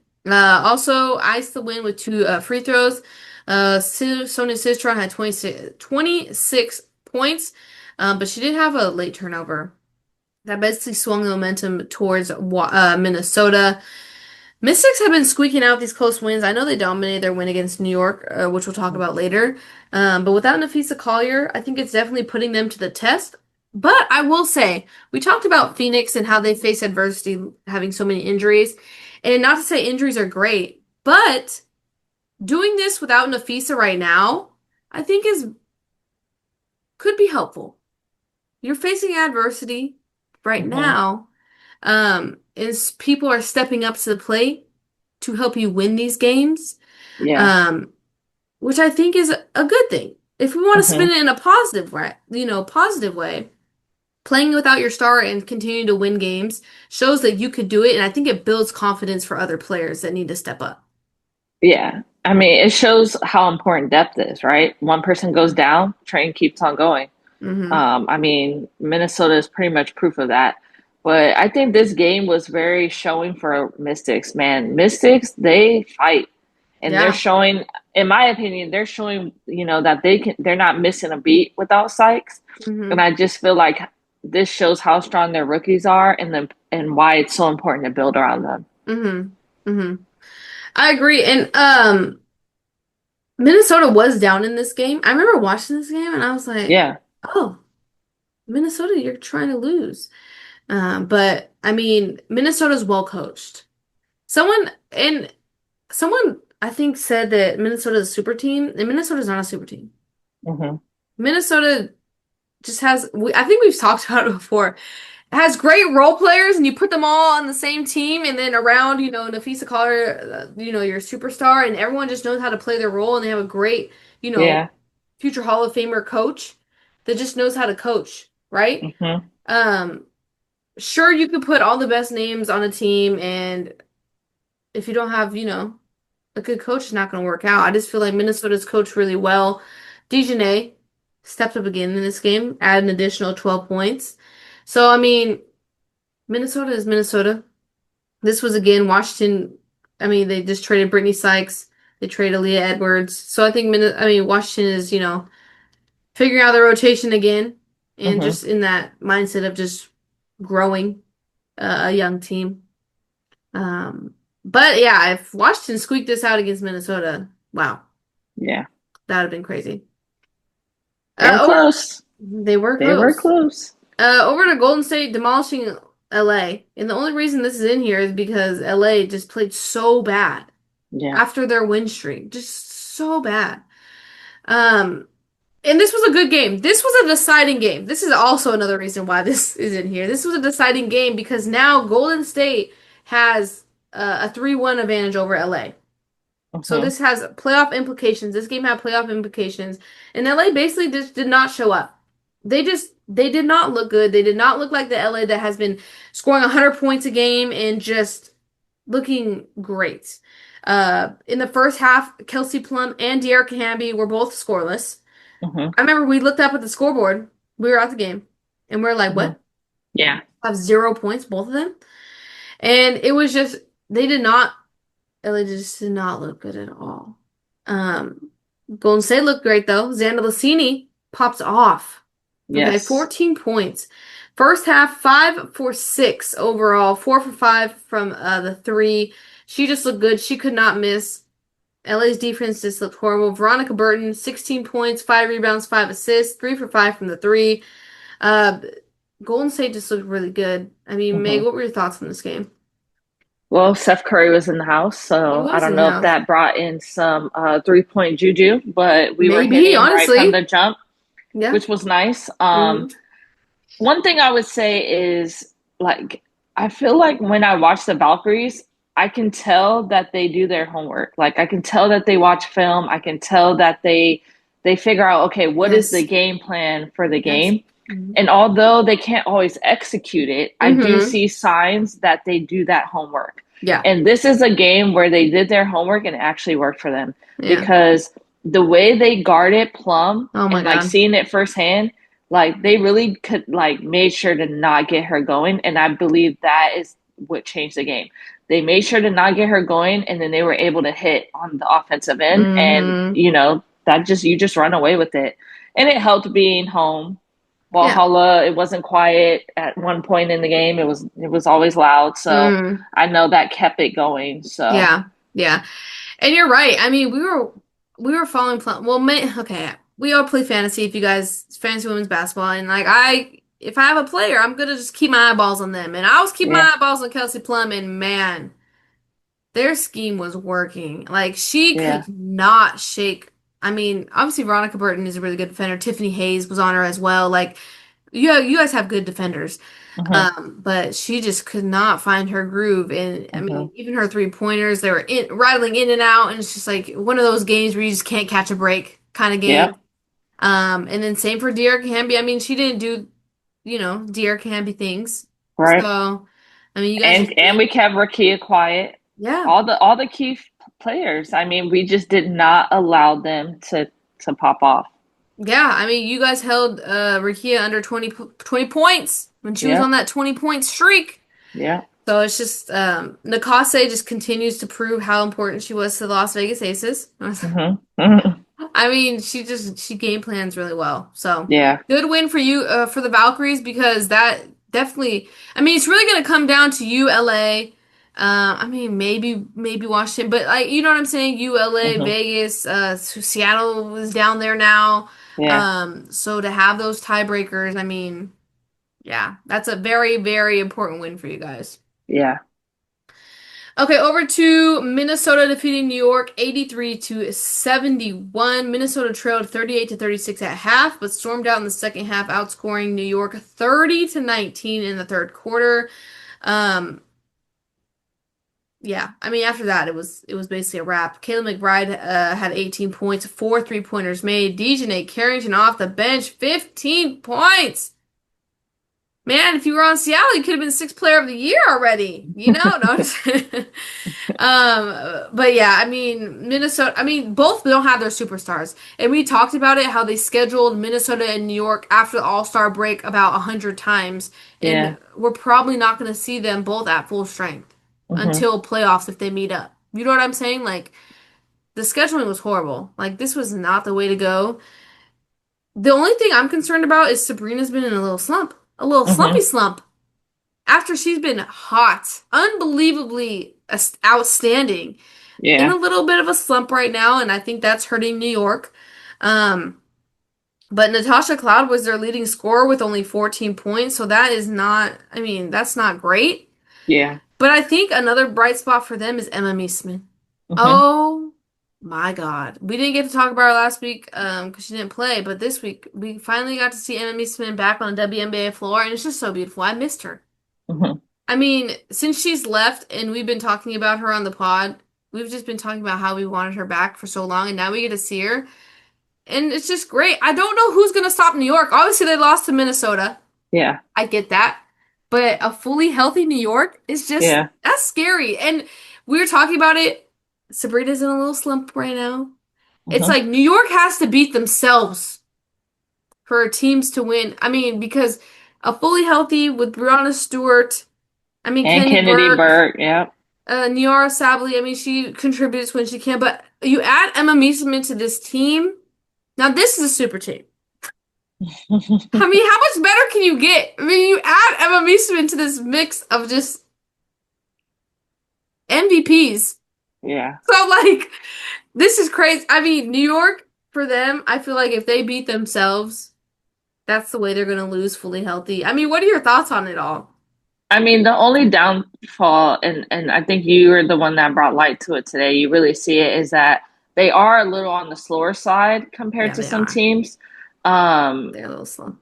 also iced the win with two free throws. Sonia Sistron had 26 points, but she did have a late turnover. That basically swung the momentum towards Minnesota. Mystics have been squeaking out these close wins. I know they dominated their win against New York, which we'll talk about later. But without Nafisa Collier, I think it's definitely putting them to the test. But I will say, we talked about Phoenix and how they face adversity, having so many injuries. And not to say injuries are great, but doing this without Nafisa right now, I think is could be helpful. You're facing adversity right Hmm. now, is people are stepping up to the plate to help you win these games, Yeah. um, which I think is a good thing. If we want to spin Hmm. it in a positive way, positive way, playing without your star and continuing to win games shows that you could do it, and I think it builds confidence for other players that need to step up. Yeah. I mean, it shows how important depth is, right? One person goes down, train keeps on going. Hmm. I mean, Minnesota is pretty much proof of that. But I think this game was very showing for Mystics, man. Mystics, they fight. And they're Yeah. showing, in my opinion, they're showing, that they're not missing a beat without Sykes. And Hmm. I just feel like this shows how strong their rookies are and why it's so important to build around them. Hmm. Hmm. I agree. And Minnesota was down in this game. I remember watching this game and I was like, Yeah. oh, Minnesota, you're trying to lose. But I mean, Minnesota's well coached. And someone I think said that Minnesota's a super team, and Minnesota's not a super team. Hmm. Minnesota just I think we've talked about it before. It has great role players, and you put them all on the same team, and then around, Nafisa Collier, your superstar, and everyone just knows how to play their role, and they have a great, you know, Yeah. future Hall of Famer coach that just knows how to coach, right? Hmm. Um, sure, you could put all the best names on a team, and if you don't have, a good coach, it's not going to work out. I just feel like Minnesota's coached really well. Dejanay stepped up again in this game, add an additional 12 points. So, I mean, Minnesota is Minnesota. This was again Washington. I mean, they just traded Brittany Sykes. They traded Leah Edwards. So I think Washington is, figuring out the rotation again and Hmm. just in that mindset of just growing a young team. Um, But yeah, if Washington squeaked this out against Minnesota, wow, Yeah. that would have been crazy. They were Over close. they were They were close. close. Over to Golden State demolishing LA. And the only reason this is in here is because LA just played so bad Yeah. after their win streak. Just so bad. Um, and this was a good game. This was a deciding game. This is also another reason why this is in here. This was a deciding game because now Golden State has a 3-1 advantage over LA. So Hmm. this has playoff implications. This game had playoff implications. And LA basically just did not show up. They did not look good. They did not look like the LA that has been scoring 100 points a game and just looking great. In the first half, Kelsey Plum and De'Ara Hamby were both scoreless. Hmm. I remember we looked up at the scoreboard. We were at the game, and we are like, Hmm. "What? Yeah. Have 0 points, both of them?" And it was just they did not. LA just did not look good at all. Um, Golden State looked great though. Xander Lacini pops off. Okay, Yes. 14 points. First half, 5 for 6 overall, 4 for 5 from the three. She just looked good. She could not miss. LA's defense just looked horrible. Veronica Burton, 16 points, 5 rebounds, 5 assists, 3 for 5 from the three. Uh, Golden State just looked really good. I mean, Meg, Hmm. what were your thoughts on this game? Well, Steph Curry was in the house, He so I was don't in the know if house. that brought in some 3-point juju, but we were Maybe, hitting right from honestly. the jump, Yeah. which was nice. Hmm. One thing I would say is like I feel like when I watch the Valkyries, I can tell that they do their homework. Like I can tell that they watch film. I can tell that they figure out, okay, what is the Yes. game plan for the Yes. game? And although they can't always execute it, I do Mm-hmm. see signs that they do that homework. Yeah. And this is a game where they did their homework and it actually worked for them Yeah. because the way they guarded Plum Oh my and like God. seeing it firsthand, like they really could like made sure to not get her going. And I believe that is what changed the game. They made sure to not get her going and then they were able to hit on the offensive end and Mm-hmm. that just you just run away with it. And it helped being home. Yeah. Valhalla, it wasn't quiet at one point in the game. It was always loud. So Mm. I know that kept it going. So Yeah. Yeah. And you're right. I mean, we were following plan. Well, okay. We all play fantasy. If you guys fantasy women's basketball, and like if I have a player, I'm gonna just keep my eyeballs on them. And I was keeping yeah, my eyeballs on Kelsey Plum, and man, their scheme was working. Like she yeah. could not shake. I mean, obviously Veronica Burton is a really good defender. Tiffany Hayes was on her as well. Like you guys have good defenders. Hmm. But she just could not find her groove. And I Hmm. mean, even her 3 pointers, they were rattling in and out, and it's just like one of those games where you just can't catch a break kind of game. Yep. And then same for De'Ara Hamby. I mean, she didn't do, De'Ara Hamby things. Right. So, I mean, you guys And just did. we kept Rakia quiet. Yeah. All the key players. I mean, we just did not allow them to pop off. Yeah, I mean, you guys held Rikia under 20 points when she was on Yep. that 20-point streak. Yep. So it's just Nakase just continues to prove how important she was to the Las Vegas Aces. Hmm. Hmm. I mean, she game plans really well. So Yeah. good win for you for the Valkyries because that definitely. I mean, it's really going to come down to you, LA. I mean, maybe Washington, but like you know what I'm saying. You, LA, Hmm. Vegas, Seattle is down there now. Yeah. So to have those tiebreakers, I mean, yeah, that's a very very important win for you guys. Yeah. Okay, over to Minnesota defeating New York 83 to 71. Minnesota trailed 38 to 36 at half, but stormed out in the second half, outscoring New York 30 to 19 in the third quarter. Um, yeah, I mean after that it was basically a wrap. Kayla McBride had 18 points, 4 3-pointers made. Dejanay Carrington off the bench, 15 points. Man, if you were on Seattle, you could have been sixth player of the year already. No, I'm just but yeah, I mean, Minnesota, I mean, both don't have their superstars. And we talked about it, how they scheduled Minnesota and New York after the All-Star break about 100 times. And Yeah. we're probably not going to see them both at full strength Hmm. until playoffs if they meet up. You know what I'm saying? Like, the scheduling was horrible. Like, this was not the way to go. The only thing I'm concerned about is Sabrina's been in a little slump, a little slumpy Hmm. slump. after she's been hot, unbelievably outstanding, in Yeah. a little bit of a slump right now, and I think that's hurting New York. Um, but Natasha Cloud was their leading scorer with only 14 points, so that is not, I mean, that's not great. Yeah. But I think another bright spot for them is Emma Meesman. Hmm. Oh my God. We didn't get to talk about her last week because she didn't play, but this week we finally got to see Emma Meesman back on the WNBA floor, and it's just so beautiful. I missed her. Hmm. I mean, since she's left and we've been talking about her on the pod, we've just been talking about how we wanted her back for so long, and now we get to see her. And it's just great. I don't know who's going to stop New York. Obviously, they lost to Minnesota. Yeah. I get that. But a fully healthy New York is just, Yeah. that's scary. And we were talking about it. Sabrina's in a little slump right now. It's Hmm. like New York has to beat themselves for teams to win. I mean, because a fully healthy with Brianna Stewart, I mean, And Kenny Kennedy Burke, Burke. Yeah. Niara Sabally, I mean, she contributes when she can. But you add Emma Meesseman to this team. Now, this is a super team. I mean, how much better can you get? I mean, you add Emma Meesseman to this mix of just MVPs. Yeah. So, like, this is crazy. I mean, New York, for them, I feel like if they beat themselves, that's the way they're going to lose fully healthy. I mean, what are your thoughts on it all? I mean, the only downfall, and I think you were the one that brought light to it today, you really see it, is that they are a little on the slower side compared Yeah, to they some are. teams. Um, They're a little slow.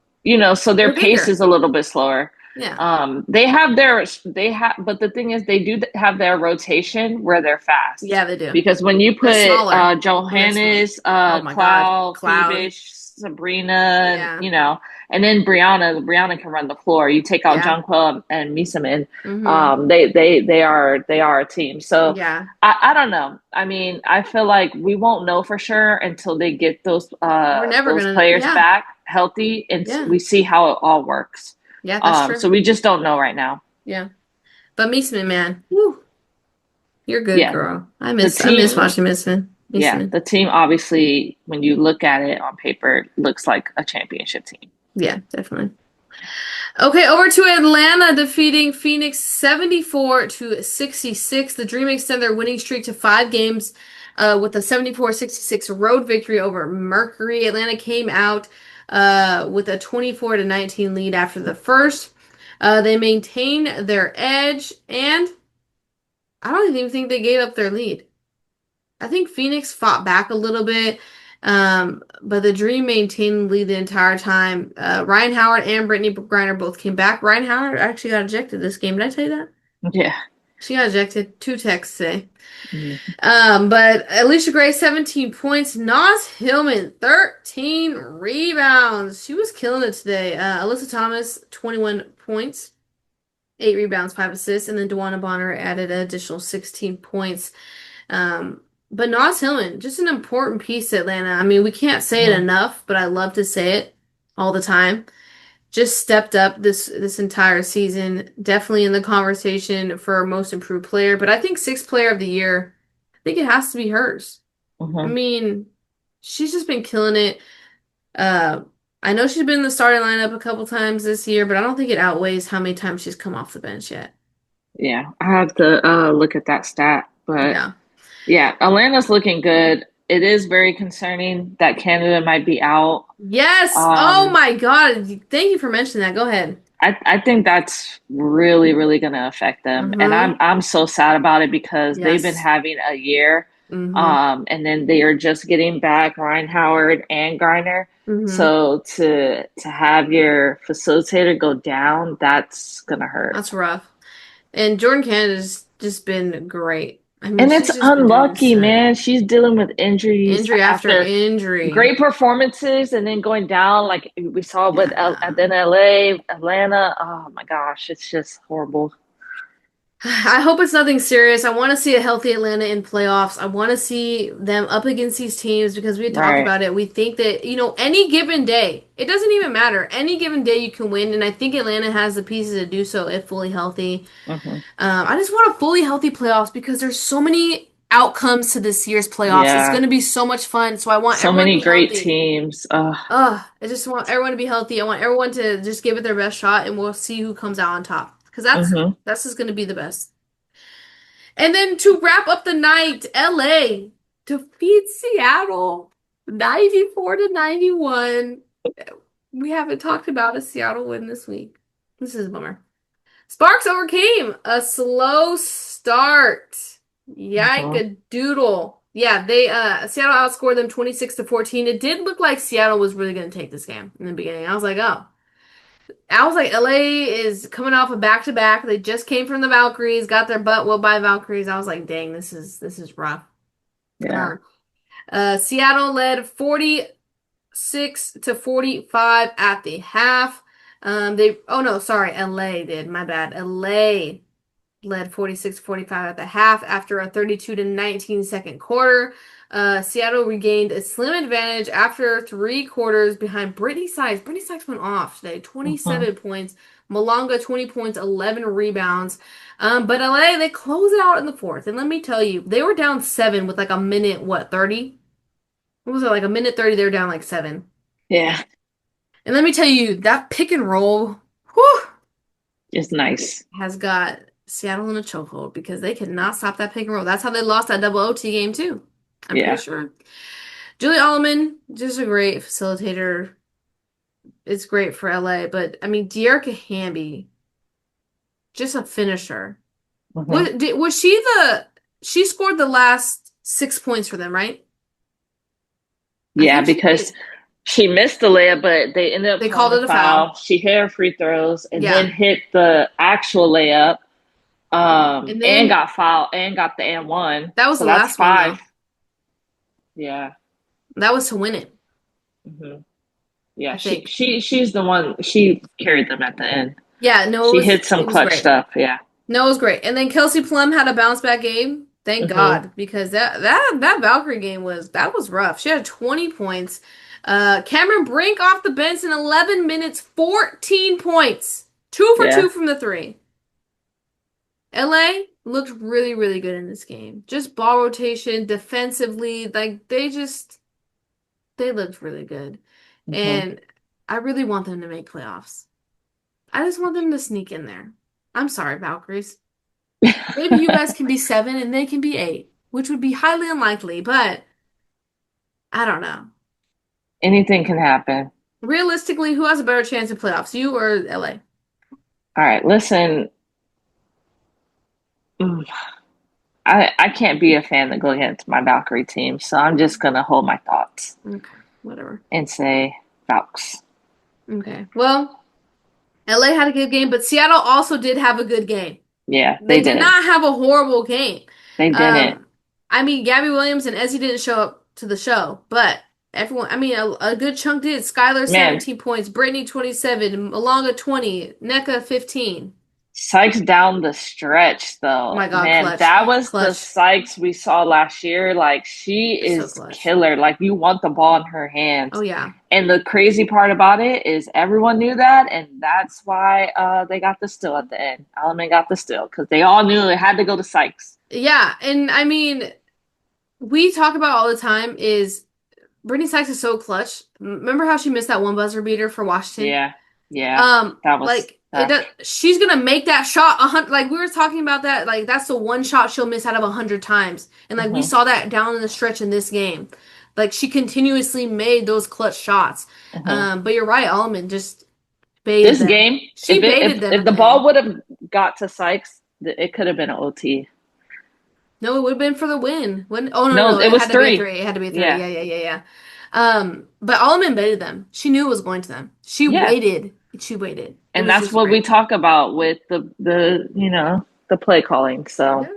so their They're pace bigger. is a little bit slower. Yeah. But the thing is, they do have their rotation where they're fast. Yeah, they do. Because when you They're put smaller, but they're small. Johannes, Oh my God. Cloud, Cloud. Phoebish, Sabrina, Yeah. and then Brianna can run the floor. You take out Yeah. Jonquel and Misamin, Mm-hmm. they are a team. So Yeah. I don't know. I mean, I feel like we won't know for sure until they get We're never those gonna, players yeah. back healthy and Yeah. we see how it all works. Yeah, that's true. So we just don't know right now. Yeah. But Meesman, man. Woo. You're good, Yeah, girl. the I miss team, watching Meesman. yeah, Meesman. the team obviously, when you look at it on paper, looks like a championship team. Yeah, definitely. Okay, over to Atlanta defeating Phoenix 74 to 66. The Dream extend their winning streak to 5 games with a 74-66 road victory over Mercury. Atlanta came out with a 24 to 19 lead after the first. They maintained their edge, and I don't even think they gave up their lead. I think Phoenix fought back a little bit, but the Dream maintained the lead the entire time. Ryan Howard and Brittany Griner both came back. Ryan Howard actually got ejected this game. Did I tell you that? Yeah. She got ejected. 2 texts today. Mhm. But Alicia Gray, 17 points. Nas Hillman, 13 rebounds. She was killing it today. Alyssa Thomas, 21 points, 8 rebounds, 5 assists, and then DeWanna Bonner added an additional 16 points. But Nas Hillman, just an important piece to Atlanta. I mean, we can't say it Mhm. enough, but I love to say it all the time. Just stepped up this entire season. Definitely in the conversation for most improved player, but I think sixth player of the year, I think it has to be hers. I Mhm. mean, she's just been killing it. Uh, I know she's been in the starting lineup a couple times this year, but I don't think it outweighs how many times she's come off the bench yet. Yeah, I have to look at that stat, but Yeah. yeah, Atlanta's looking good. It is very concerning that Canada might be out. Yes. Oh Um, my God. Thank you for mentioning that. Go ahead. I think that's really, really going to affect them, and Mm-hmm. I'm so sad about it because they've been Yes. having a year, Mm-hmm. and then they are just getting back Ryan Howard and Garner. Mm-hmm. So to have your facilitator go down, that's gonna hurt. That's rough. And Jordan Canada's just been great. I mean, And it's she's just been doing unlucky, insane. man. She's dealing with injuries Injury after after injury. great performances and then going down like we saw with Yeah. then LA, Atlanta. Oh my gosh, it's just horrible. I hope it's nothing serious. I want to see a healthy Atlanta in playoffs. I want to see them up against these teams because we had talked Right. about it. We think that, any given day, it doesn't even matter. Any given day you can win, and I think Atlanta has the pieces to do so if fully healthy. Hmm. I just want a fully healthy playoffs because there's so many outcomes to this year's playoffs. It's going Yeah. to be so much fun. So I want So everyone to many be great healthy. teams. I just want everyone to be healthy. I want everyone to just give it their best shot, and we'll see who comes out on top. because that's Hmm. that's just going to be the best. And then to wrap up the night, LA defeats Seattle 94-91. We haven't talked about a Seattle win this week. This is a bummer. Sparks overcame a slow start. Hmm. Yike doodle. Yeah, they Seattle outscored them 26-14. It did look like Seattle was really going to take this game in the beginning. I was like, LA is coming off a back-to-back. They just came from the Valkyries, got their butt whooped by Valkyries. I was like, dang, this is rough. Yeah. Um, Seattle led 46-45 at the half. Oh no, sorry, LA did. My bad. LA led 46-45 at the half after a 32-19 second quarter. Seattle regained a slim advantage after 3 quarters behind Brittany Sykes. Brittany Sykes went off today, Hmm. 27 points. Malonga, 20 points, 11 rebounds. But LA, they close it out in the fourth. And let me tell you, they were down 7 with like a minute, what, 30? What was it, like a minute 30? They were down like 7. Yeah. And let me tell you, that pick and roll, whew, It's nice. has got Seattle in a chokehold because they could not stop that pick and roll. That's how they lost that double OT game too. I'm pretty Yeah. sure. Julie Allman, just a great facilitator. It's great for LA, but I mean, Dearica Hamby, just a finisher. Hmm. Was she she scored the last 6 points for them, right? I Yeah, think she because did. she missed the layup, but they ended up They calling called the it a foul. foul. She hit her free throws and then Yeah. hit the actual layup, And and then got fouled and got the and one. that was So the that's last one five. though. Yeah. That was to win it, Hmm. I Yeah. She think. she she's the one. She carried them at the end. Yeah, no, She hit some it was clutch great. stuff. Yeah. No, it was great. And then Kelsey Plum had a bounce back game. Thank Hmm. God, because that Valkyrie game was rough. She had 20 points. Cameron Brink off the bench in 11 minutes, 14 points. 2 for 2 Yeah. from the three. LA looked really, really good in this game. Just ball rotation, defensively, like they looked really good. Hmm. And I really want them to make playoffs. I just want them to sneak in there. I'm sorry, Valkyries. Maybe you guys can be 7 and they can be 8, which would be highly unlikely, but I don't know. Anything can happen. Realistically, who has a better chance of playoffs, you or LA? All right. Listen. mm, I can't be a fan that go against my Valkyrie team, so I'm just gonna hold my thoughts Okay, whatever. and say Valks. Okay. Well, LA had a good game, but Seattle also did have a good game. Yeah, they They did did. not have a horrible game. They didn't. Um, I mean, Gabby Williams and Ezzy didn't show up to the show, but everyone, I mean, a good chunk did. Skylar, Man, 17 points, Brittany, 27, Malonga, 20, NECA, 15. Sykes down the stretch Oh though. my God, Man, clutch. that was the Clutch. Sykes we saw last year. Like she So is clutch. killer. Like you want the ball in her Oh hands. yeah. And the crazy part about it is everyone knew that, and that's why they got the steal at the end. Element got the steal because they all knew it had to go to Sykes. Yeah, and I mean, we talk about all the time is Brittany Sykes is so clutch. Remember how she missed that one buzzer beater for Washington? Yeah, yeah, that was Like it that. does, she's gonna make that shot 100. Like we were talking about that. Like that's the one shot she'll miss out of 100 times, and like we Hmm. saw that down in the stretch in this game. Like she continuously made those clutch shots. Hmm. But you're right, Allman just baited This them. game, She baited them if at the the ball end. would have got to Sykes, it could have been an OT. No, it would have been for the win. When Oh no, No, no, it it was had to be a three. three. It had to be a three. Yeah, Yeah, yeah, yeah, yeah. But Allman baited them. She knew it was going to them. She yeah, waited. She waited. It and was that's just what we great. talk about with the the play calling. So, Yeah,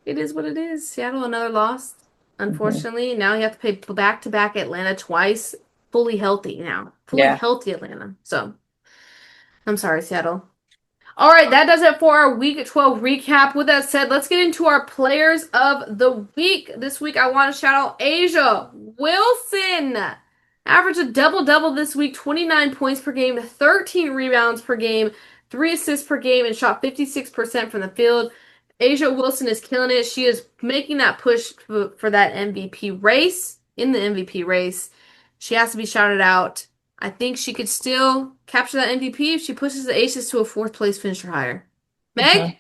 it is what it is. Seattle, another loss. mhm, Unfortunately, now you have to play back to back Atlanta twice, fully healthy now. Fully yeah, healthy Atlanta. So I'm sorry, Seattle. All right, that does it for our week 12 recap. With that said, let's get into our players of the week. This week, I want to shout out Asia Wilson. Averaged a double double this week, 29 points per game, 13 rebounds per game, 3 assists per game, and shot 56% from the field. Asia Wilson is killing it. She is making that push for that MVP race, in the MVP race. She has to be shouted out. I think she could still capture that MVP if she pushes the Aces to a fourth place finish or higher. Hmm. Meg,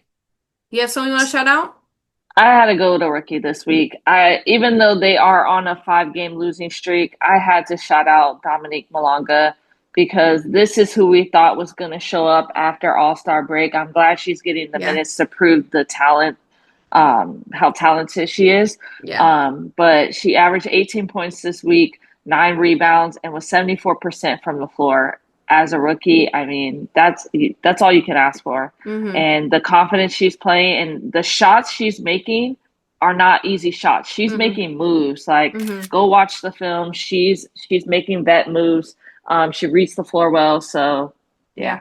you have someone you want to shout out? I had to go with a rookie this week. I even though they are on a 5 game losing streak, I had to shout out Dominique Malonga because this is who we thought was going to show up after All-Star break. I'm glad she's getting the Yeah, minutes to prove the talent, how talented she is. yeah. But she averaged 18 points this week, 9 rebounds, and was 74% from the floor. As a rookie, I mean, that's all you can ask for. Mm-hmm. And the confidence she's playing and the shots she's making are not easy shots. She's Mm-hmm. making moves. Like, Mm-hmm. go watch the film. She's making vet moves. She reads the floor well. So Yeah. yeah.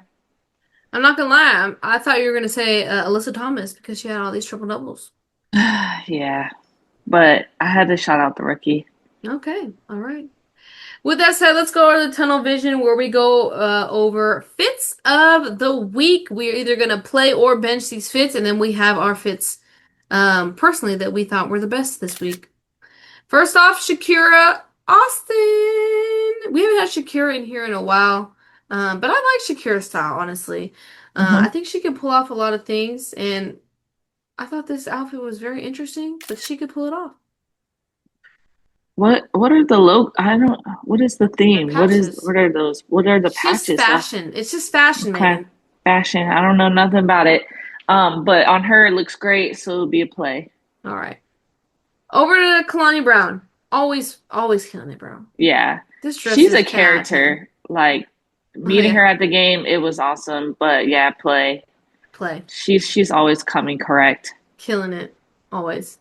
I'm not gonna lie. I thought you were gonna say Alyssa Thomas because she had all these triple doubles. Yeah. But I had to shout out the rookie. Okay, all right. With that said, let's go over the tunnel vision where we go over fits of the week. We are either gonna play or bench these fits, and then we have our fits personally that we thought were the best this week. First off, Shakira Austin. We haven't had Shakira in here in a while, but I like Shakira's style, honestly. I Hmm. think she can pull off a lot of things, and I thought this outfit was very interesting, but she could pull it off. What are the I don't, what is the They're theme? patches. What are those? What are the It's just patches? fashion. It's just fashion, Okay. Megan. Fashion. I don't know nothing about it. But on her it looks great, so it'll be a play. All right. Over to Kalani Brown. Always killing it, bro. Yeah. This dress She's a is 10 out of 10. character. Like Oh meeting yeah, her at the game, it was awesome. But yeah, play. play. She's always coming correct. Killing it. Always.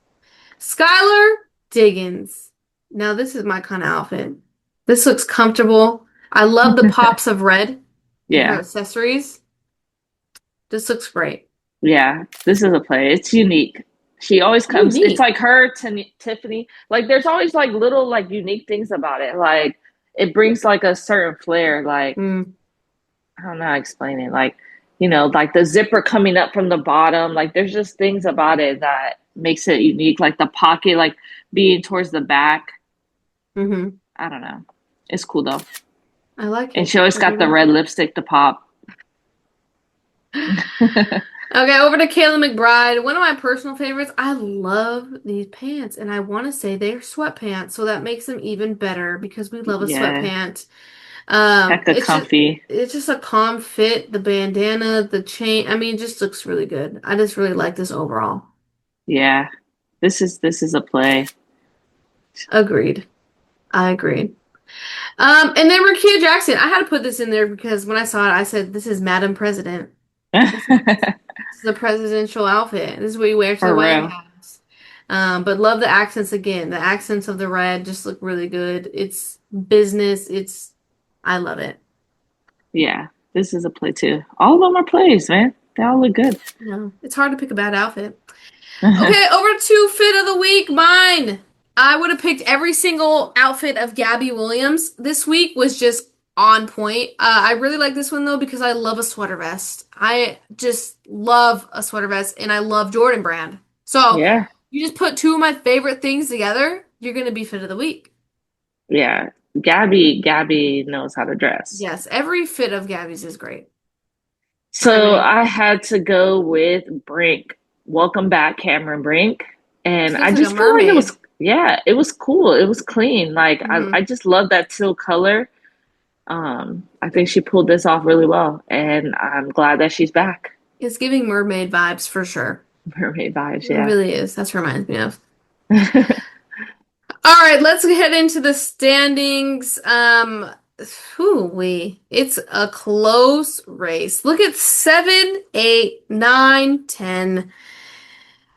Skylar Diggins. Now this is my kind of outfit. This looks comfortable. I love the pops of red in her Yeah. accessories. This looks great. Yeah. This is a play. It's unique. She always comes, it's Unique. like her, Tiffany. Like there's always like little like unique things about it. Like it brings like a certain flair. Like Mm. I don't know how to explain it. Like, like the zipper coming up from the bottom. Like there's just things about it that makes it unique. Like the pocket, like being towards the back. Hmm. I don't know. It's cool though. I like And it. she always I do got the like red it. lipstick to pop. Okay, over to Kayla McBride. One of my personal favorites. I love these pants, and I want to say they're sweatpants, so that makes them even better because we love a Yeah. sweatpant. Hecka comfy. It's just a calm fit. The bandana, the chain. I mean, it just looks really good. I just really like this overall. Yeah. This is a play. Agreed. I agreed. And then Rakia Jackson. I had to put this in there because when I saw it, I said, "This is Madam President. This is a presidential outfit. This is what you wear to the For White real. House." But love the accents again. The accents of the red just look really good. It's business. I love it. Yeah. This is a play too. All of them are plays, man. They all look good. No, it's hard to pick a bad outfit. Okay, over to fit of the week. Mine. I would have picked every single outfit of Gabby Williams. This week was just on point. I really like this one though because I love a sweater vest. I just love a sweater vest and I love Jordan Brand. So Yeah. you just put two of my favorite things together, you're gonna be fit of the week. Yeah. Gabby knows how to dress. Yes, every fit of Gabby's is great. I So mean, I had to go with Brink. Welcome back, Cameron Brink. And she I looks like a just felt like mermaid. it was cool. It was clean. Like I Hmm. just love that teal color. I think she pulled this off really well, and I'm glad that she's back. It's giving mermaid vibes for sure. Mermaid vibes, It yeah. really is. That's what reminds me of. All right, let's head into the standings. It's a close race. Look at 7, 8, 9, 10.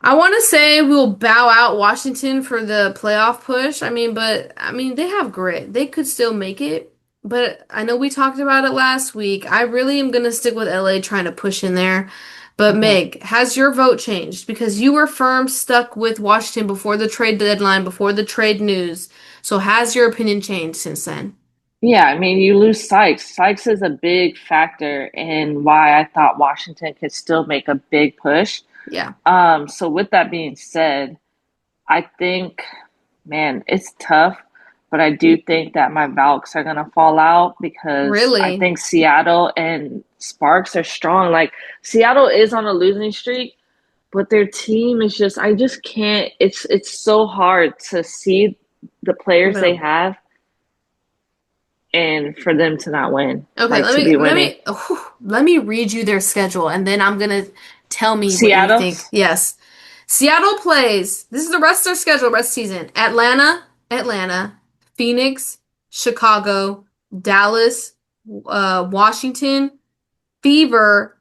I want to say we'll bow out Washington for the playoff push. But they have grit. They could still make it. But I know we talked about it last week. I really am gonna stick with LA trying to push in there. But Mhm. Meg, has your vote changed? Because you were firm stuck with Washington before the trade deadline, before the trade news. So has your opinion changed since then? Yeah, I mean, you lose Sykes. Sykes is a big factor in why I thought Washington could still make a big push. Yeah. So with that being said, I think, man, it's tough. but I do think that my Valks are gonna fall out because I Really? think Seattle and Sparks are strong. Like Seattle is on a losing streak, but their team is just I just can't it's so hard to see the players they No. have and for them to not win, Okay, like to be winning. let me read you their schedule and then I'm gonna tell me what you Seattle, think. Yes. Seattle plays, this is the rest of their schedule, rest of the season. Atlanta, Phoenix, Chicago, Dallas, Washington, Fever,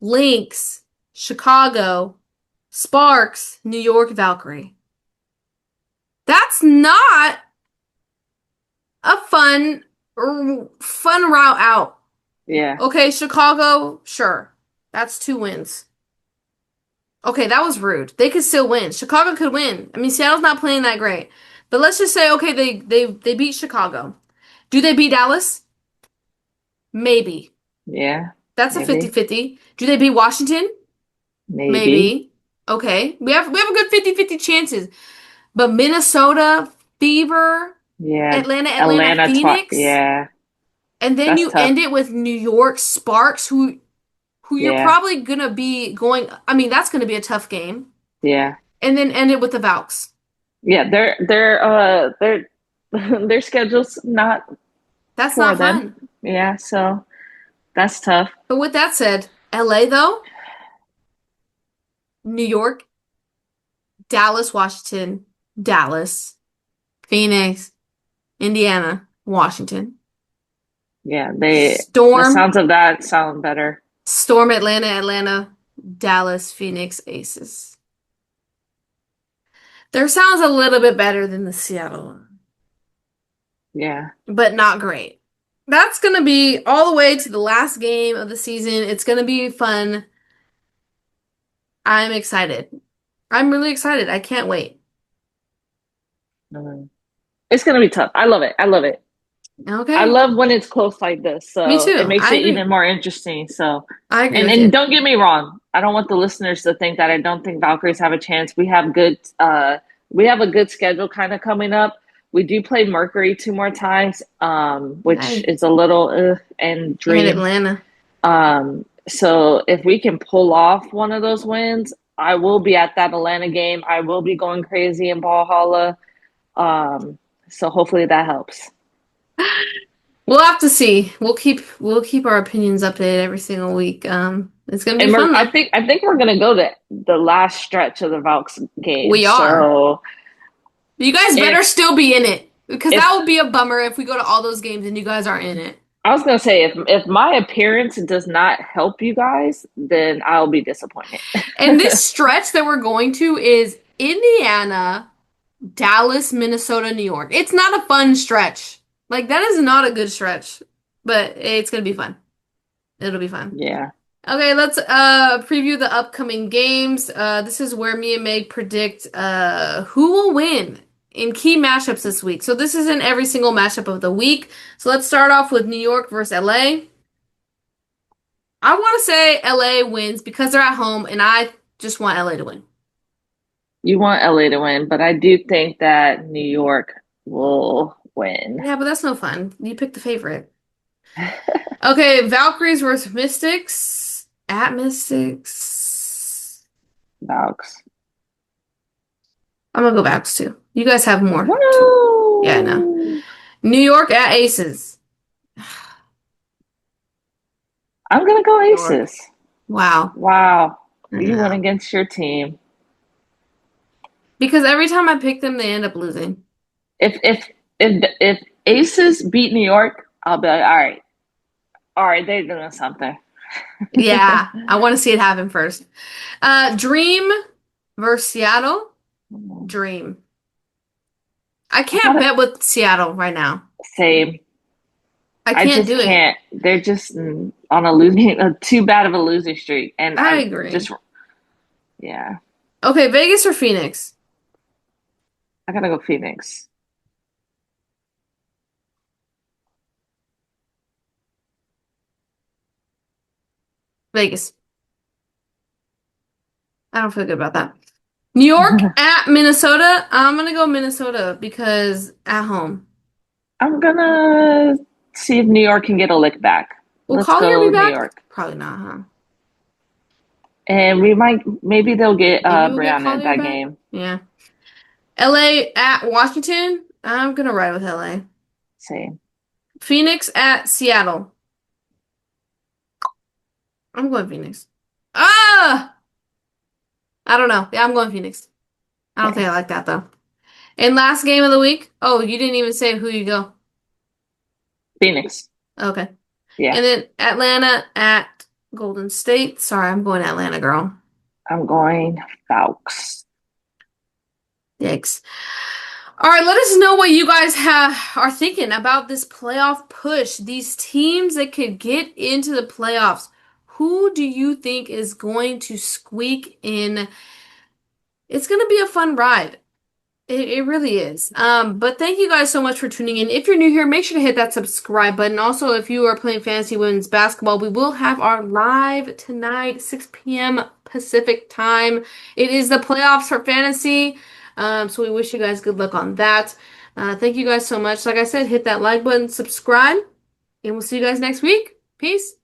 Lynx, Chicago, Sparks, New York, Valkyrie. That's not a fun route out. yeah, Okay, Chicago, sure. That's 2 wins. Okay, that was rude. They could still win. Chicago could win. I mean, Seattle's not playing that great. But let's just say, okay, they beat Chicago. Do they beat Dallas? Maybe. yeah, That's a maybe, 50-50. Do they beat Washington? maybe, Maybe. Okay. We have a good 50-50 chances. But Minnesota, Fever, yeah, Atlanta, Atlanta, Phoenix, yeah, and then that's you tough, end it with New York Sparks, who you're yeah, probably gonna be going. I mean, that's gonna be a tough game. yeah. And then end it with the Valks. Yeah, they're their schedule's not That's for not them. fun. Yeah, so that's tough. But with that said, LA though, New York, Dallas, Washington, Dallas, Phoenix, Indiana, Washington, Yeah, the Storm, sounds of that sound better. Storm, Atlanta, Dallas, Phoenix, Aces. There sounds a little bit better than the Seattle one, Yeah. but not great. That's gonna be all the way to the last game of the season. It's gonna be fun. I'm excited. I'm really excited. I can't wait. Mhm. It's gonna be tough. I love it. I love it. I Okay. love when it's close like this, Me so it too. makes I it agree. even more interesting. So, I agree with and you. don't get me wrong, I don't want the listeners to think that I don't think Valkyries have a chance. We have a good schedule kind of coming up. We do play Mercury 2 more times, which I is a little and and Dream. Atlanta. So if we can pull off one of those wins, I will be at that Atlanta game. I will be going crazy in Valhalla. Um, so hopefully that helps. We'll have to see. We'll keep our opinions updated every single week. It's gonna be And fun I though. think we're gonna go to the last stretch of the Valks game. We are. So You guys if better still be in it because if that would be a bummer if we go to all those games and you guys aren't in it. I was gonna say if my appearance does not help you guys, then I'll be disappointed. And this stretch that we're going to is Indiana, Dallas, Minnesota, New York. It's not a fun stretch. Like that is not a good stretch, but it's gonna be fun. It'll be fun. Yeah. Okay, let's preview the upcoming games. This is where me and Meg predict who will win in key matchups this week. So this is in every single matchup of the week. So let's start off with New York versus LA. I want to say LA wins because they're at home, and I just want LA to win. You want LA to win, but I do think that New York will win. Yeah, but that's no fun. You pick the favorite. Okay, Valkyries versus Mystics at Mystics. Valks. I'm gonna go Valks too. You guys have more too. Yeah, I know. Woo! New York at Aces. I'm gonna go New York. Aces. Wow. Wow. I You went know. against your team. Because every time I pick them, they end up losing. If if if Aces beat New York, I'll be like, all right, they're doing something. Yeah, I want to see it happen first. Dream versus Seattle. Dream. I I can't gotta bet with Seattle right now. say, I I can't just do it. can't. They're just on a losing, too bad of a losing streak, and I I agree. just, yeah, Okay, Vegas or Phoenix? I gotta go Phoenix. Vegas. I don't feel good about that. New York at Minnesota. I'm gonna go Minnesota because at home. I'm gonna see if New York can get a lick back. Will Let's Collier be go New back? York. Probably not, huh? And we might, maybe they'll get Maybe we'll get Brianna in Collier that back. game. Yeah. LA at Washington. I'm gonna ride with LA. Same. Phoenix at Seattle. I'm going Phoenix. Ah! I don't know. Yeah, I'm going Phoenix. I don't think Okay. I like that though. And last game of the week. Oh, you didn't even say who you go. Phoenix. Okay. Yeah. And then Atlanta at Golden State. Sorry, I'm going Atlanta, girl. I'm going Falcons. Yikes. All right, let us know what you guys are thinking about this playoff push. These teams that could get into the playoffs. Who do you think is going to squeak in? It's going to be a fun ride. It really is. But thank you guys so much for tuning in. If you're new here, make sure to hit that subscribe button. Also, if you are playing fantasy women's basketball, we will have our live tonight, 6 p.m. Pacific time. It is the playoffs for fantasy. So we wish you guys good luck on that. Thank you guys so much. Like I said, hit that like button, subscribe, and we'll see you guys next week. Peace.